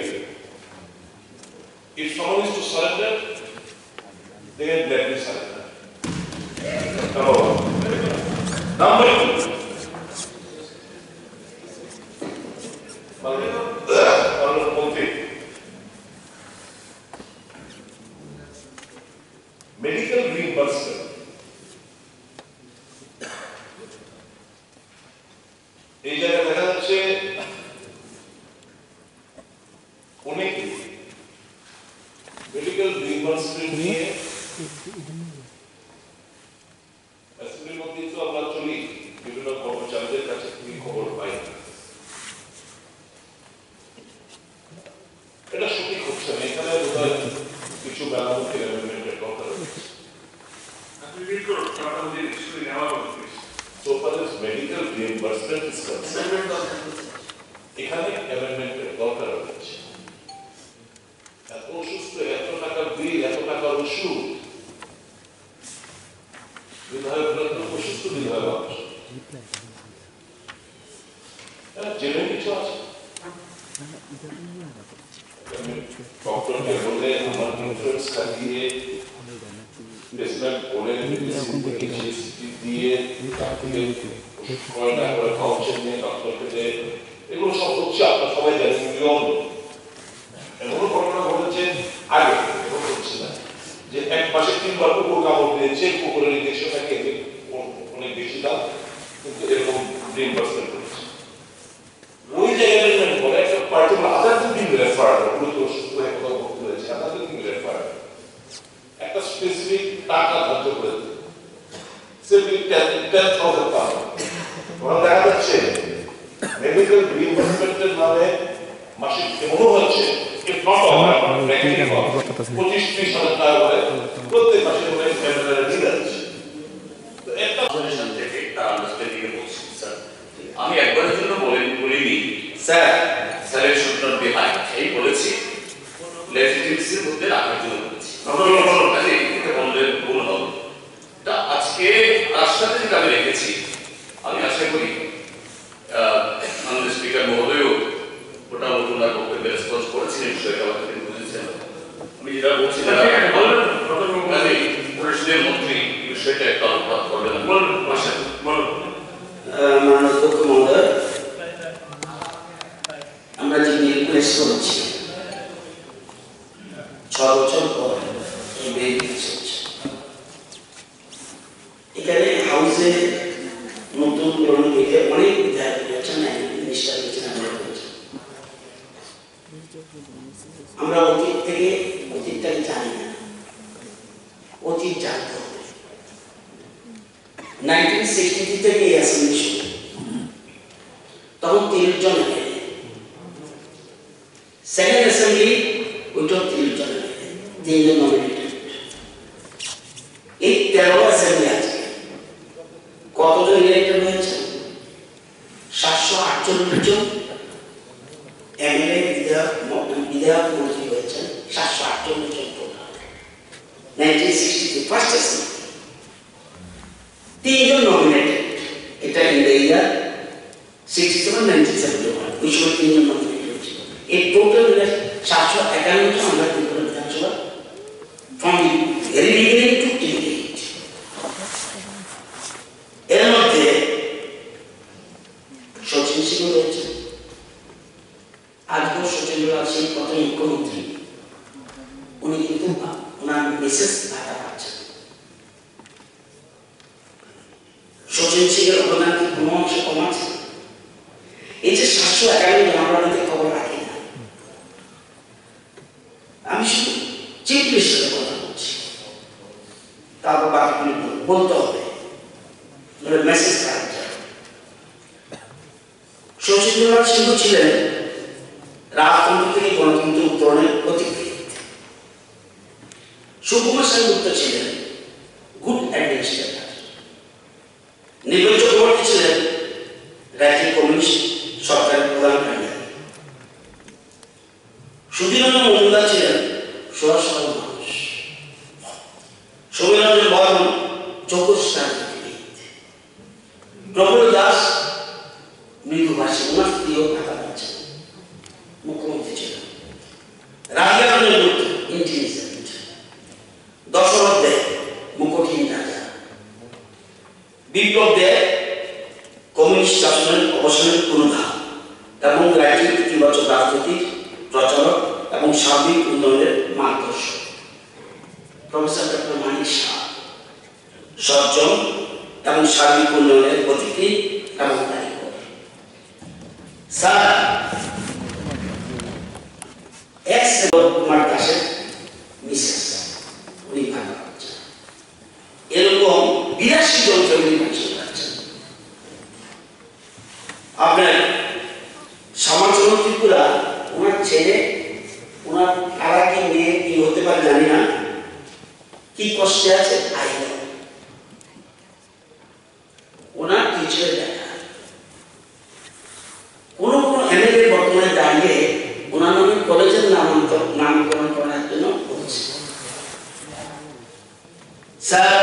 Speaker 6: If someone is to surrender, then let me surrender. Number one. Number two. Medical reimbursement. এই জায়গায় দেখা যাচ্ছে অনেক মেডিকেল রিইম্বার্সমেন্ট নিয়ে অ্যাসেম্বলির মধ্যে তো আমরা চলি বিভিন্ন কর্মচারীদের কাছে থেকে খবর পাই এটা সঠিক হচ্ছে না এখানে বোধহয় কিছু মেরামতি অ্যামেন্ডমেন্টের দরকার আছে আপনি রিড করুন তাহলে আমাদের নিশ্চয়ই নেওয়া হবে So far as medical reimbursement is concerned, এখানে অ্যামেন্ডমেন্টের দরকার আছে এত অসুস্থ এত টাকার বিল এত টাকার ওষুধ বিধায়ক অসুস্থ বিধায়ক মানুষ জেনে কিছু আছে ডক্টরকে বলে আমার ইন্স্যুরেন্স কাটিয়ে প্রেসিডেন্ট বলে দিয়ে কাউন্সিল নিয়ে ডক্টরকে এগুলো সব হচ্ছে আপনার সবাই জানেন নিয়ম এমন ঘটনা ঘটেছে আগে হচ্ছে না যে এক মাসে 3 বার কুকুর কামড় দিয়েছে কুকুরের ইঞ্জেকশনটাকে অনেক বেশি দাম কিন্তু এরকম রিইম্বার্সমেন্ট করেছে ওই জায়গায় বলে একটা পার্টিকুলার আদার থিং রেফার ওগুলো অসুস্থ হয়ে কথা বলতে হয়েছে আদার থিং রেফার একটা স্পেসিফিক টাকা ধার্য করে দিতে সিম্পলি 10,000 টাকা ওরা দেখা যাচ্ছে মেডিকেল রিইম্বার্সমেন্টের নামে মাসিক এমনও হচ্ছে if not all, 25-30 হাজার টাকা করে প্রত্যেক মাসে মনে হয় ফ্যামিলিরা দিয়ে যাচ্ছে তো একটা অর্গানাইজেশন থেকে তার আন্ডারস্ট্যান্ডিং এ বলছি স্যার আমি একবারের জন্য বলিনি স্যারের শুড নট বি হাই এই বলেছি লেজিটিমেসির মধ্যে রাখার জন্য বলেছি বললে ভুল হবে তা আজকে তার সাথে যেটা আমি রেখেছি আমি আশা করি আমাদের স্পিকার মহোদয়ও ওটা ওনার বক্তব্যে রেসপন্স করেছেন বিষয়টা আমাকে তিনি বুঝেছেন আমি যেটা বলছি পরিষদের মন্ত্রী বিষয়টা একটা অনুবাদ করবেন
Speaker 11: মাননীয় অধ্যক্ষ মহোদয় আমরা যে বিল পেশ করেছি 6 বছর পর এই বিল পেশ হচ্ছে এখানে হাউসে নতুন পুরনো বিলে অনেক বিধায়ক রয়েছেন মিনিস্টার রয়েছেন আমরা অতীত থেকে অতীতটাকে জানি না অতীত জানতে হবে 1963 থেকে এই অ্যাসেম্বলি শুরু তখন 30 জন সেকেন্ড অ্যাসেম্বলি ওইটাও 30 জন 3 জন নমিনেটেড এই 13 অ্যাসেম্বলি আছে কতজন ইলেক্টেড হয়েছে 748 জন এমএলএ বিধায়ক মন্ত্রী হয়েছেন 748 জন 1963 ফার্স্ট অ্যাসেম্বলি 3 জন নমিনেটেড এটা ইন দ্য ইয়ার 67-97 ওই সময় 3 জন নমিনেটেড হয়েছিল এই টোটাল 751 জন আমরা ত্রিপুরা বিধানসভা from very beginning to till date এর মধ্যে সচিন সিং রয়েছে আজকেও সচিন্দ্র সিং প্রথম মুখ্যমন্ত্রী উনি কিন্তু ওনার মিসেস ভাতা পাচ্ছেন সচিন সিং এর অবদান কি কোনো অংশে কমাচ্ছে এই যে 751 জন আমরা অনেকে খবর রাখি না আমি শুধু চিফ মিনিস্টারের কথা বলছি তারপর বাকিগুলি বলতে হবে মেসেজ কাজ সচিন্দ্র সিং ছিলেন রাজতন্ত্র থেকে গণতন্ত্র উত্তরণের প্রতীকী সুকুমার সেনগুপ্ত ছিলেন গুড অ্যাডমিনিস্ট্রেটর নীলজ চক্রবর্তী ছিলেন রাজ্যের কমিউনিস্ট সরকারের প্রধান কাণ্ডারি সুধীররঞ্জন মজুমদার ছিলেন সহজ সরল মানুষ সমীরঞ্জন বর্মন চৌকস রাজনীতিবিদ প্রফুল্ল দাস মৃদুভাষী, ওনার স্ত্রীও ঢাকা পাচ্ছেন, মুখ্যমন্ত্রী ছিলেন। রাজিয়া রঞ্জন গুপ্ত ইন্টেলিজেন্ট, দশরথ দে মুকুটহীন রাজা, বিপ্লব দে কমিউনিস্ট শাসনের অবসানের পুনরুদ্ধার এবং রাজ্যের ইতিবাচক রাজনীতির প্রচারক এবং সার্বিক উন্নয়নের মার্গদর্শক। প্রফেসর ডক্টর মানিক শাহ সজ্জন এবং সার্বিক উন্নয়নের অতিথি এবং কারিগর। স্যার এক্স কুমার দাসের মিসেস, উনি ভালো পাচ্ছেন। এরকম 82 জন ফ্যামিলি মানুষ পাচ্ছেন। আপনার শ্যামাচরণ ত্রিপুরা, ওনার ছেলে, ওনার কারা কি মেয়ে কি হতে পারে জানি না, কি কষ্টে আছে আইন, ওনার কিছুই দেখা। কোন কোন এমএলএ বর্তমানে দাঁড়িয়ে ওনার নামে কলেজের নামকরণ করার জন্য বলছে। স্যার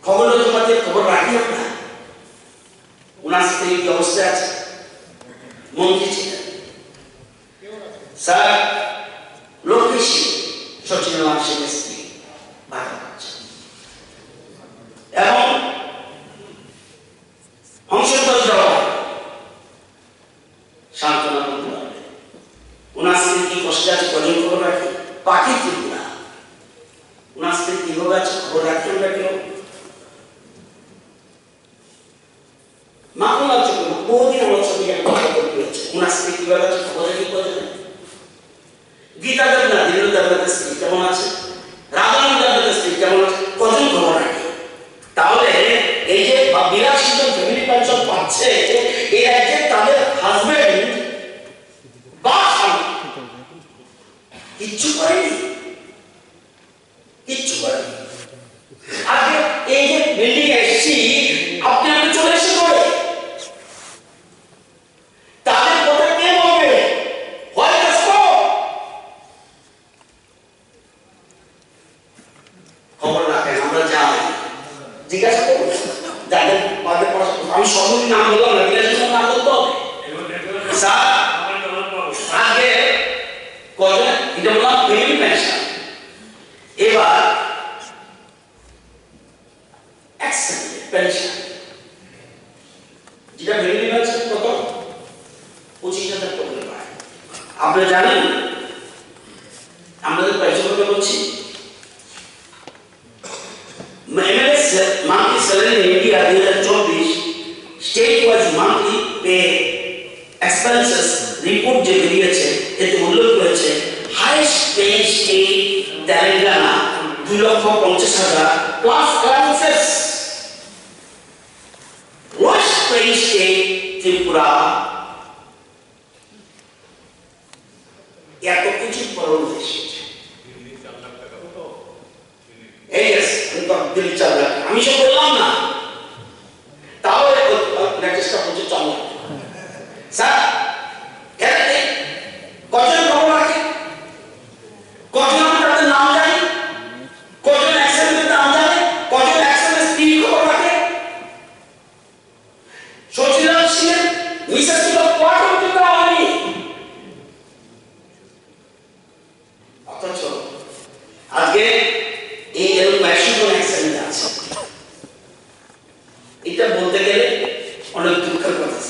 Speaker 11: খবর তোমাদের খবর রাখি আমরা, ওনার স্ত্রী কি অবস্থায় আছে, মন্ত্রী ছিলেন। স্যার লক্ষ্মী সিং সচিন্দ্রনাথ সিংয়ের স্ত্রী ভালো পাচ্ছে। এবং হংসধ্বজ জওয়াহর সান্ত্বনা বলতে পারবে, ওনার স্ত্রী কি কষ্টে আছে কজন খবর রাখি। পাখি ত্রিপুরা, ওনার স্ত্রী কিভাবে আছে খবর রাখি আমরা কেউ। মাকুলাল চক্রবর্তী, বহুদিন আমার ছবি কথা বলতে হচ্ছে, ওনার স্ত্রী কিভাবে আছে খবর রাখি কজন। গীতা দেবনাথ, দীনেন্দ্র দেবনাথের স্ত্রী কেমন আছে, রাধারাম দেবনাথের স্ত্রী কেমন আছে, কজন খবর রাখে। তাহলে এই যে 82 জন ফ্যামিলি পেনশন পাচ্ছে, এই রাজ্যে তাদের হাজবেন্ড বা স্বামী কিচ্ছু করেনি, কিচ্ছু করেনি। আজকে এই যে বিল্ডিং এসছি, আপনি আমি চলে এসে করে তাদের কথা কে বলবে? খবর রাখেন, আমরা যাই জিজ্ঞাসা করবো যাদের আমি সবই নাম বললাম না, বিলাসের নাম বলতে হবে। স্যার আগে কজন এটা বললাম ফ্যামিলি পেনশন, এবার পেনশন যেটা ফ্যামিলি পেনশন কত 25,000 টাকা পায়। আপনারা জানেন আমাদের পেনশন কত বলছি, monthly salary in India 2024 state-wise monthly pay expenses report যে বেরিয়েছে এতে উল্লেখ করেছে highest paying state Telangana 2,50,000 plus allowances, lowest paying state Tripura. এত কিছু পরম এসেছে দিল্লি 4 লাখ, আমি সব বললাম না, তাও লেটেস্টটা বলছে 4 লাখ। স্যার কজন খবর রাখে, কজন তাদের নাম জানে, কজন এক্সএমএস নাম জানে, কজন এক্সএমএস স্ত্রী খবর রাখে। সচিন্দ্রনাথ সিংয়ের মিসেস ছিল কোয়ার্ট অফ দ্য আর্মি, অথচ আজকে এই এরকম 100 জন এক্সিডেন্ট আছে। এটা বলতে গেলে অনেক দুঃখের কথা।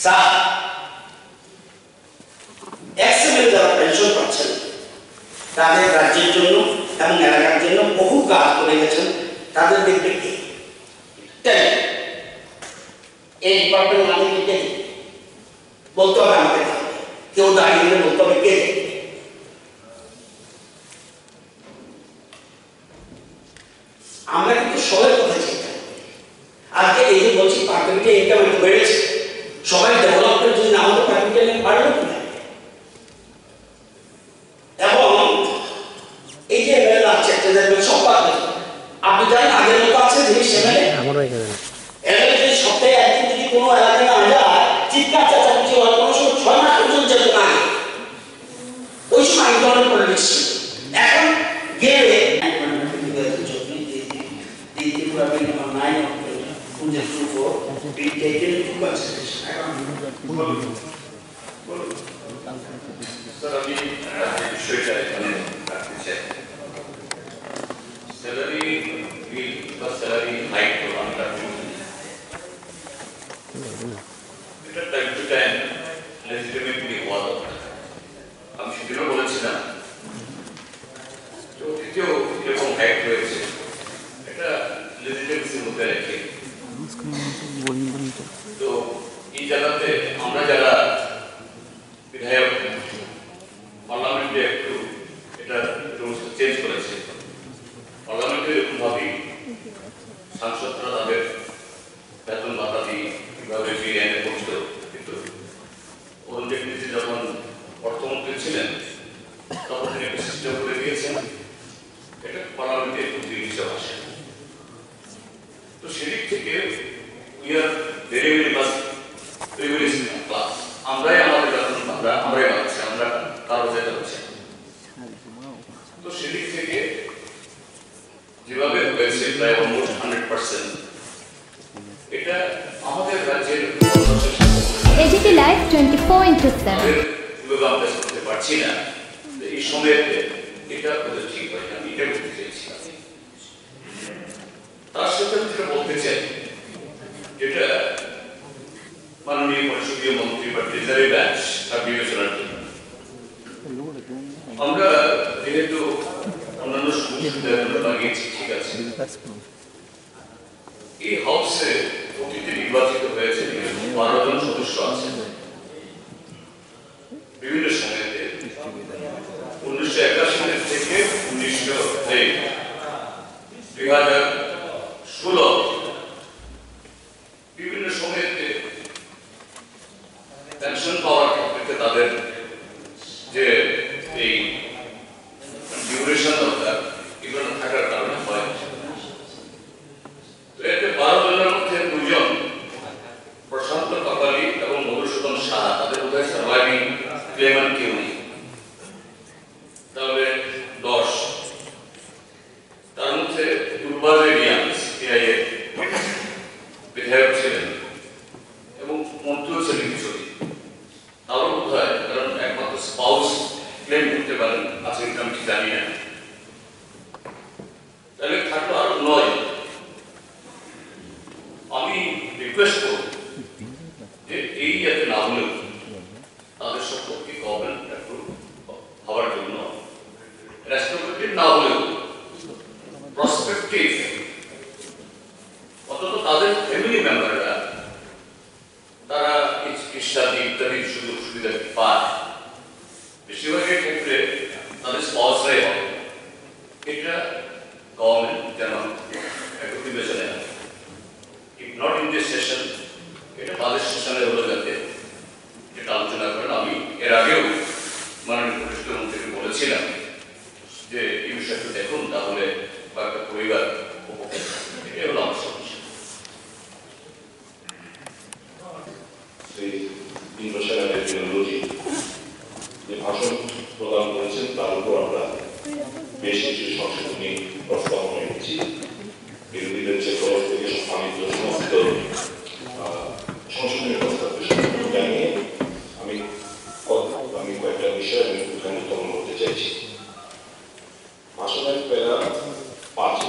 Speaker 11: স্যার এক্সিডেন্ট যারা পেনশন পাচ্ছেন তাদের রাজ্যের জন্য এবং এলাকার জন্য বহু কাজ করে গেছেন, তাদের দেখবে কে? এই ডিপার্টমেন্ট মালিক কে বলতে হবে, আমাকে কেউ দাঁড়িয়ে বলতে হবে কে। আমরা কিন্তু সবাই কথা চিন্তা করি। আজকে এই যে বলছি পার ক্যাপিটা ইনকাম একটু বেড়েছে, সবাই ডেভেলপমেন্ট যদি না হতো পার ক্যাপিটা ইনকাম বাড়বে না। এবং এই যে এমএলএ আছে সব পাবে, আপনি জানেন আগের মতো আছে জিনিস এমএলএ যদি সপ্তাহে একদিন যদি কোনো এলাকায় না যায় চিৎকার চাচামেচি হওয়ার কোনো সময় 6 মাস পর্যন্ত যেত না। ওই সময় আন্দোলন করে দিচ্ছি, এখন গেলে Tripura bill number 9 food for being taken into consideration.
Speaker 3: Sir আমি বিষয়টা এখানে রাখতে চাই স্যালারি বিল বা স্যালারি হাইক প্রোগ্রামটা এটা টাইম টু টাইম লেজিটিমেটলি হওয়া দরকার আমি সেদিনও বলেছিলাম তৃতীয় এরকম হাইক রয়েছে এটা লেজিটিমেসির মধ্যে রেখে তো এই জায়গাতে আমরা যারা বিধায়ক পার্লামেন্টে একটু এটা রুলস চেঞ্জ করেছে পার্লামেন্টে এরকমভাবেই সাংসদরা তাদের বেতন ভাতা দিয়ে কীভাবে ফিরিয়ে এনে পৌঁছত কিন্তু অরুণ জেটলি যখন অর্থমন্ত্রী ছিলেন তখন তিনি একটা সিস্টেম করে দিয়েছেন এটা পার্লামেন্টে প্রতি হিসাব আসে তো সেদিক থেকে we are very very much privilege class আমরাই আমাদের বেতন আমরাই পাচ্ছি আমরা কারো যেতে হচ্ছে তো সেদিক থেকে যেভাবে হয়েছে প্রায় অলমোস্ট 100% এটা আমাদের রাজ্যের
Speaker 1: AGT Live 24/7
Speaker 3: আমরা করতে পারছি না এই সময়তে এটা ওদের ঠিক হয় না এটা বলতে চাইছি তার সাথে যেটা বলতে চাই যেটা মাননীয় পরিষদীয় মন্ত্রী বা ট্রেজারি ব্যাংক তার বিবেচনার জন্য আমরা যেহেতু অন্যান্য সুবিধার জন্য লাগিয়েছি ঠিক আছে এই হাউসে অতীতে নির্বাচিত হয়েছে 12 জন সদস্য আছেন বিভিন্ন সময়তে 1981 থেকে 2016 বিভিন্ন সময়তে পেনশন পাওয়ার ক্ষেত্রে তাদের যে এই ডিউরেশন দরকার এগুলো থাকার কারণে হয় তো এতে 12 জনের মধ্যে 2 জন প্রশান্ত কাপালি এবং মধুসূদন সাহা তাদের বোধহয় সার্ভাইভিং ক্লেমেন্ট কেউ নেই তাহলে 10 তার মধ্যে দুর্বার রিয়ান্স সিআইএ বিধায়ক ছিলেন এবং মন্ত্রীও ছিলেন কিছুদিন তারও বোধ হয় কারণ একমাত্র স্পাউস ক্লেম করতে পারেন আছে কিনা আমি জানি না তাহলে থাকলো আরো 9 আমি রিকোয়েস্ট করব যে এই যাতে না হলেও তাদের সম্পর্কে গভর্নমেন্ট একটু হওয়ার জন্য রেস্ট্রিক্টেড না হলেও প্রসপেক্টিভ অন্তত তাদের ফ্যামিলি মেম্বাররা তারা এই চিকিৎসা ইত্যাদি সুযোগ সুবিধা পায় বেশিরভাগের ক্ষেত্রে তাদের স্পন্সরাই হবে এটা গভর্নমেন্ট যেন একটু বিবেচনায় হয় if not in this session এটা তাদের সেশনে হলো যাতে এটা আলোচনা করেন আমি এর আগেও মাননীয় প্রধানমন্ত্রীকে বলেছিলাম যে এই বিষয়টা দেখুন তাহলে বা একটা পরিবার উপকৃত এটা হলো আমার সমস্যা
Speaker 6: যে ভাষণ প্রদান করেছেন তার উপর আমরা বেশ কিছু সংশোধনী প্রস্তাবনা এনেছি বিরোধীদের যে তরফ থেকে সম্মানিত সমস্ত সংশোধনী প্রস্তাবকে সমর্থন জানিয়ে আমি কয়েকটা বিষয় আমি এখানে উত্থাপন করতে চাইছি ভাষণের প্যারা 5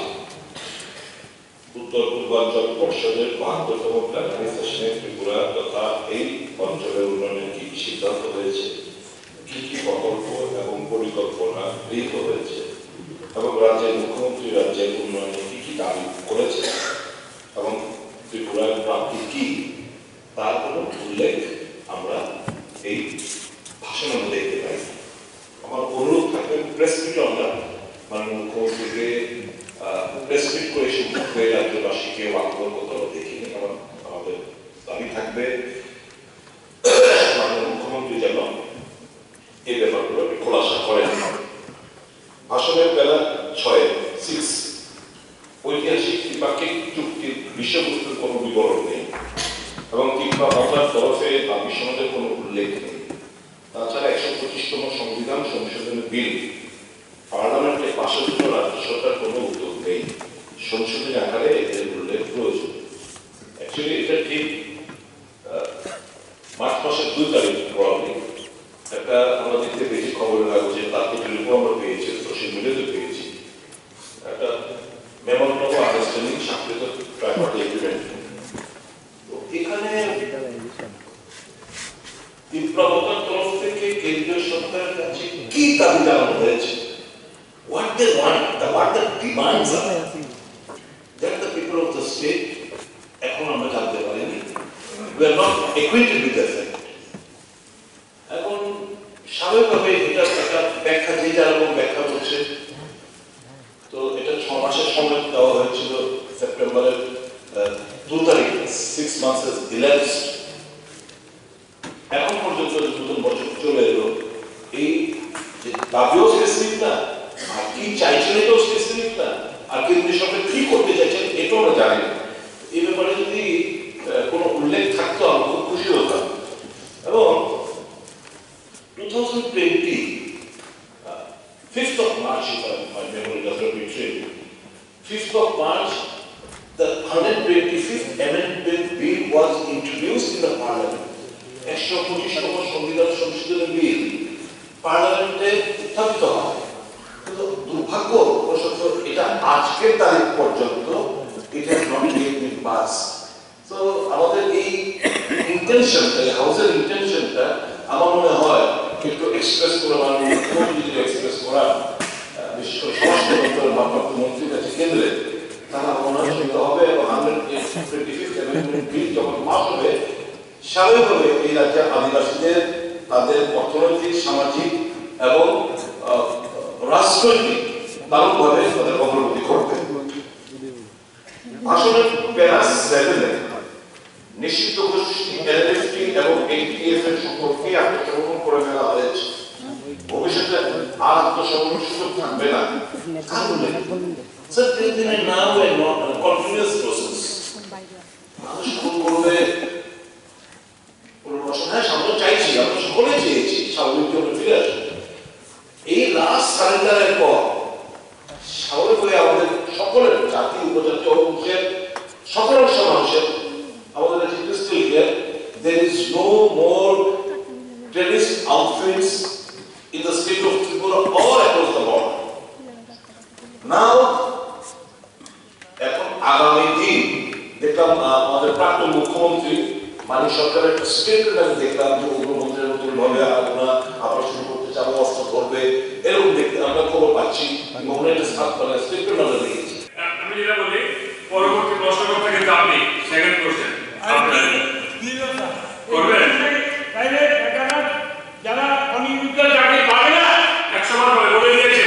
Speaker 6: উত্তর পূর্বাঞ্চল পর্ষদের 72তম প্ল্যানারি সেশনে ত্রিপুরা তথা এই অঞ্চলের উন্নয়নের কি কি সিদ্ধান্ত হয়েছে কি কি প্রকল্প এবং পরিকল্পনা গৃহীত হয়েছে এবং রাজ্যের মুখ্যমন্ত্রী রাজ্যের উন্নয়নে কি কি দাবি করেছে এবং ত্রিপুরার প্রাপ্তি কি তার কোনো উল্লেখ আমরা এই ভাষণের মধ্যে দেখতে পাই আমার অনুরোধ থাকবে প্রেস মিটে আমরা মাননীয় মুখ্যমন্ত্রীকে প্রেস মিট করে সিদ্ধান্ত হয়ে রাজ্যবাসীকে বাস্তব কোথাও দেখিনি আমাদের দাবি থাকবে মাননীয় মুখ্যমন্ত্রী যেন এই ব্যাপারগুলো খোলাসা করেন ভাষণের বেলা 6 ঐতিহাসিক ত্রিপাক্ষিক চুক্তির বিষয়বস্তুর কোনো বিবরণ নেই এবং কিংবা বাংলার তরফে বা বিশ্বনাথের কোনো উল্লেখ নেই তাছাড়া 125তম সংবিধান সংশোধনের বিল পার্লামেন্টে পাশের জন্য রাজ্য সরকার কোনো উদ্যোগ নেই সংশোধনী আকারে এদের উল্লেখ প্রয়োজন এই মার্চ মাসের 2 তারিখ প্রবাবলি একটা আমরা দেখতে পেয়েছি খবরের কাগজে, তারপর টেলিফোন আমরা পেয়েছি, সোশ্যাল মিডিয়াতে পেয়েছি একটা মেমোরেন্ডাম অফ আন্ডারস্ট্যান্ডিং স্বাক্ষরিত ট্রাইপার্টি এগ্রিমেন্ট। তো এখানে বিপ্লবকের তরফ থেকে কেন্দ্রীয় সরকারের কাছে কি দাবি জানানো হয়েছে, what they want, what the demands are, that the people of the state এখন আমরা জানতে পারিনি, we are not acquainted with that fact। এখন স্বাভাবিকভাবে এটা একটা ব্যাখ্যা যে যেরকম ব্যাখ্যা করছে, তো এটা 6 মাসের সময় দেওয়া হয়েছিল সেপ্টেম্বরের 2 তারিখ, 6 months has elapsed। এখন পর্যন্ত নতুন বছর চলে এলো, এই যে দাবিও স্পেসিফিক না, আর কি চাইছেন এটাও স্পেসিফিক না, আর কেন্দ্রীয় সরকার কি করতে চাইছেন এটাও আমরা জানি না। এই ব্যাপারে যদি কোনো উল্লেখ থাকতো আমরা খুব খুশি হতাম। এবং 2020 5th of March, if my memory does not betray me, 5th of March, the 125th Amendment Bill was introduced in the Parliament. 125তম সংবিধান সংশোধনী বিল পার্লামেন্টে উত্থাপিত হয়, কিন্তু দুর্ভাগ্যবশত এটা আজকের তারিখ পর্যন্ত it has not yet been passed। So আমাদের এই ইন্টেনশনটা, হাউসের ইন্টেনশনটা আমার মনে হয় একটু এক্সপ্রেস করা, মানে এক্সপ্রেস করা, বিশেষ করে স্বরাষ্ট্র মন্ত্রণালয়ের ভারপ্রাপ্ত মন্ত্রীর কাছে কেন্দ্রে তারা অনুষ্ঠিত হবে। এবং 125th Amendment Bill যখন পাস হবে, স্বাভাবিকভাবে এই রাজ্যের আদিবাসীদের তাদের অর্থনৈতিক, সামাজিক এবং রাজনৈতিক দারুণভাবে তাদের অগ্রগতি ঘটবে। ভাষণের প্যারা 7-এ নিষিদ্ধ গোষ্ঠী এলএফটি এবং এনটিএফ এর সম্পর্কে আত্মসমর্পণ করে ফেলা হয়েছে, ভবিষ্যতে আর আত্মসমর্পণ সুযোগ থাকবে না। নাও এ কন্টিনিউয়াস প্রসেস, মানুষ করবে হ্যাঁ, আমরা চাইছি, আমরা সকলে চেয়েছি স্বাভাবিক জন্য ফিরে আসবে। এই লাস্ট সারেন্ডারের পর স্বাভাবিকভাবে আমাদের সকলের জাতি, উপজাতি অংশের সকল অংশ মানুষের আমাদের কাছে crystal clear, there is no more terrorist outfits in the state of Tripura or across the border. Now, এখন আগামী দিন দেখলাম আমাদের প্রাক্তন মুখ্যমন্ত্রী মানিক সরকারের স্টেটমেন্ট আমি দেখলাম যে উগ্রপন্থীর নতুন ভাবে আমরা আবার শুরু করতে চাবো, অস্ত্র ধরবে, এরকম দেখতে আমরা খবর পাচ্ছি। স্টেটমেন্ট আমরা দেখেছি।
Speaker 3: আমি যেটা বলি, পরবর্তী প্রশ্ন করতে কিন্তু আপনি সেকেন্ড কোশ্চেন করবেন, যারা অনিয়মিত চাকরি পাবে না 100 বার বলে দিয়েছে,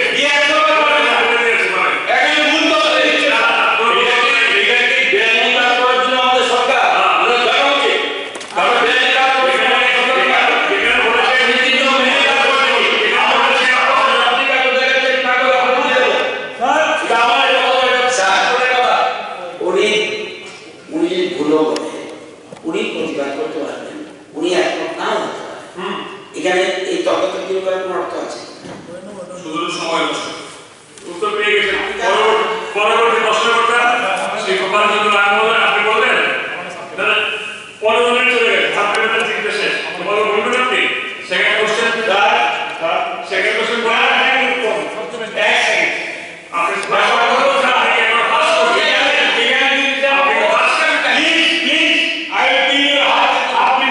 Speaker 11: এখানে এই তর্ক করার কোনো অর্থ আছে?
Speaker 3: শুধু সময় নষ্ট। উত্তর পেয়ে গেছেন। পরবর্তী প্রশ্ন করতে শ্রী গোপাল চন্দ্র রায় মহোদয়, আপনি বললেন 15 মিনিট চলে গেছে, ছাত্রের জিজ্ঞেস শেষ, বলবেন আপনি সেকেন্ড কোশ্চেন। সেকেন্ড কোশ্চেন বলেন, 1 সেকেন্ড আপনি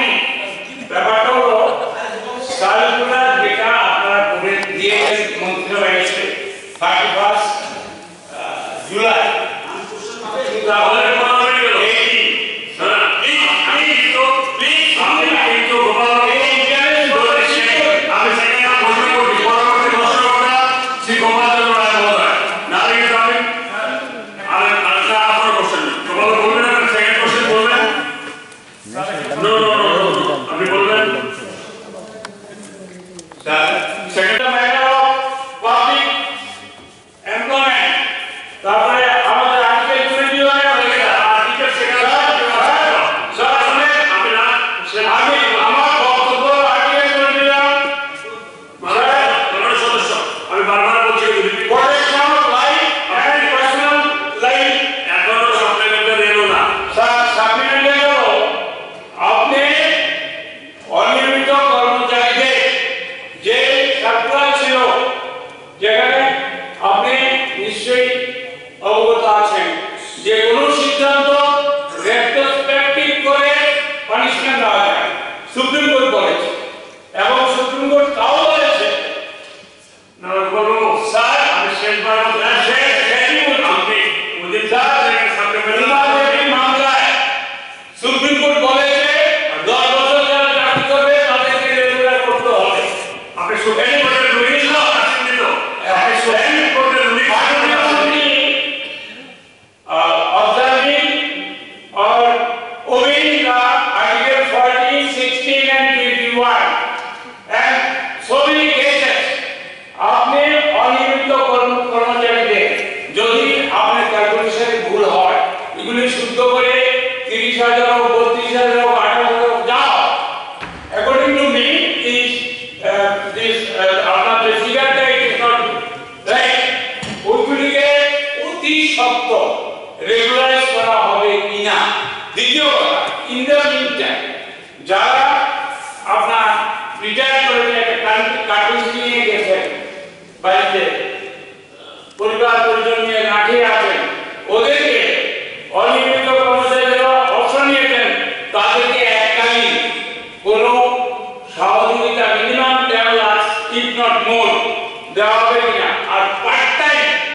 Speaker 5: সুপ্রিম কোর্ট বলেছে এবং সুপ্রিম কোর্ট তাও বলেছে না বলো স্যার আমি শেষবার আপনি ওদের মামলায় সুপ্রিম কোর্ট বলেছে 10 বছর যারা চাকরি করবে তাদেরকে রেগুলার করতে হবে। আপনি সুপ্রিম কোর্টের রুলিং আপনি সুপ্রিম কোর্টের ruling observing or obeying the Article 14, 16 and 21 and so many cases আপনি অনিয়মিত কর্মচারীদের যদি আপনার ক্যালকুলেশনে ভুল হয় এগুলি শুদ্ধ করে 30,000 ও 32,000 ও 18,000 যাও according to me is আপনার যে ফিগারটা ইট ইজ নট রাইট ওইগুলিকে অতি শক্ত রেগুলারাইজ করা হবে কিনা। দ্বিতীয় কথা ইন দ্য মিনটাইম যারা আপনার রিটায়ার করে একটা কার্টুন নিয়ে গেছেন বাড়িতে পরিবার পরিজন নিয়ে না খেয়ে আছেন ওদেরকে অনিয়মিত কর্মচারীরা অবসর নিয়েছেন তাদেরকে এককালীন কোনো সহযোগিতা minimum 10 lakh if not more দেওয়া হবে কিনা। আর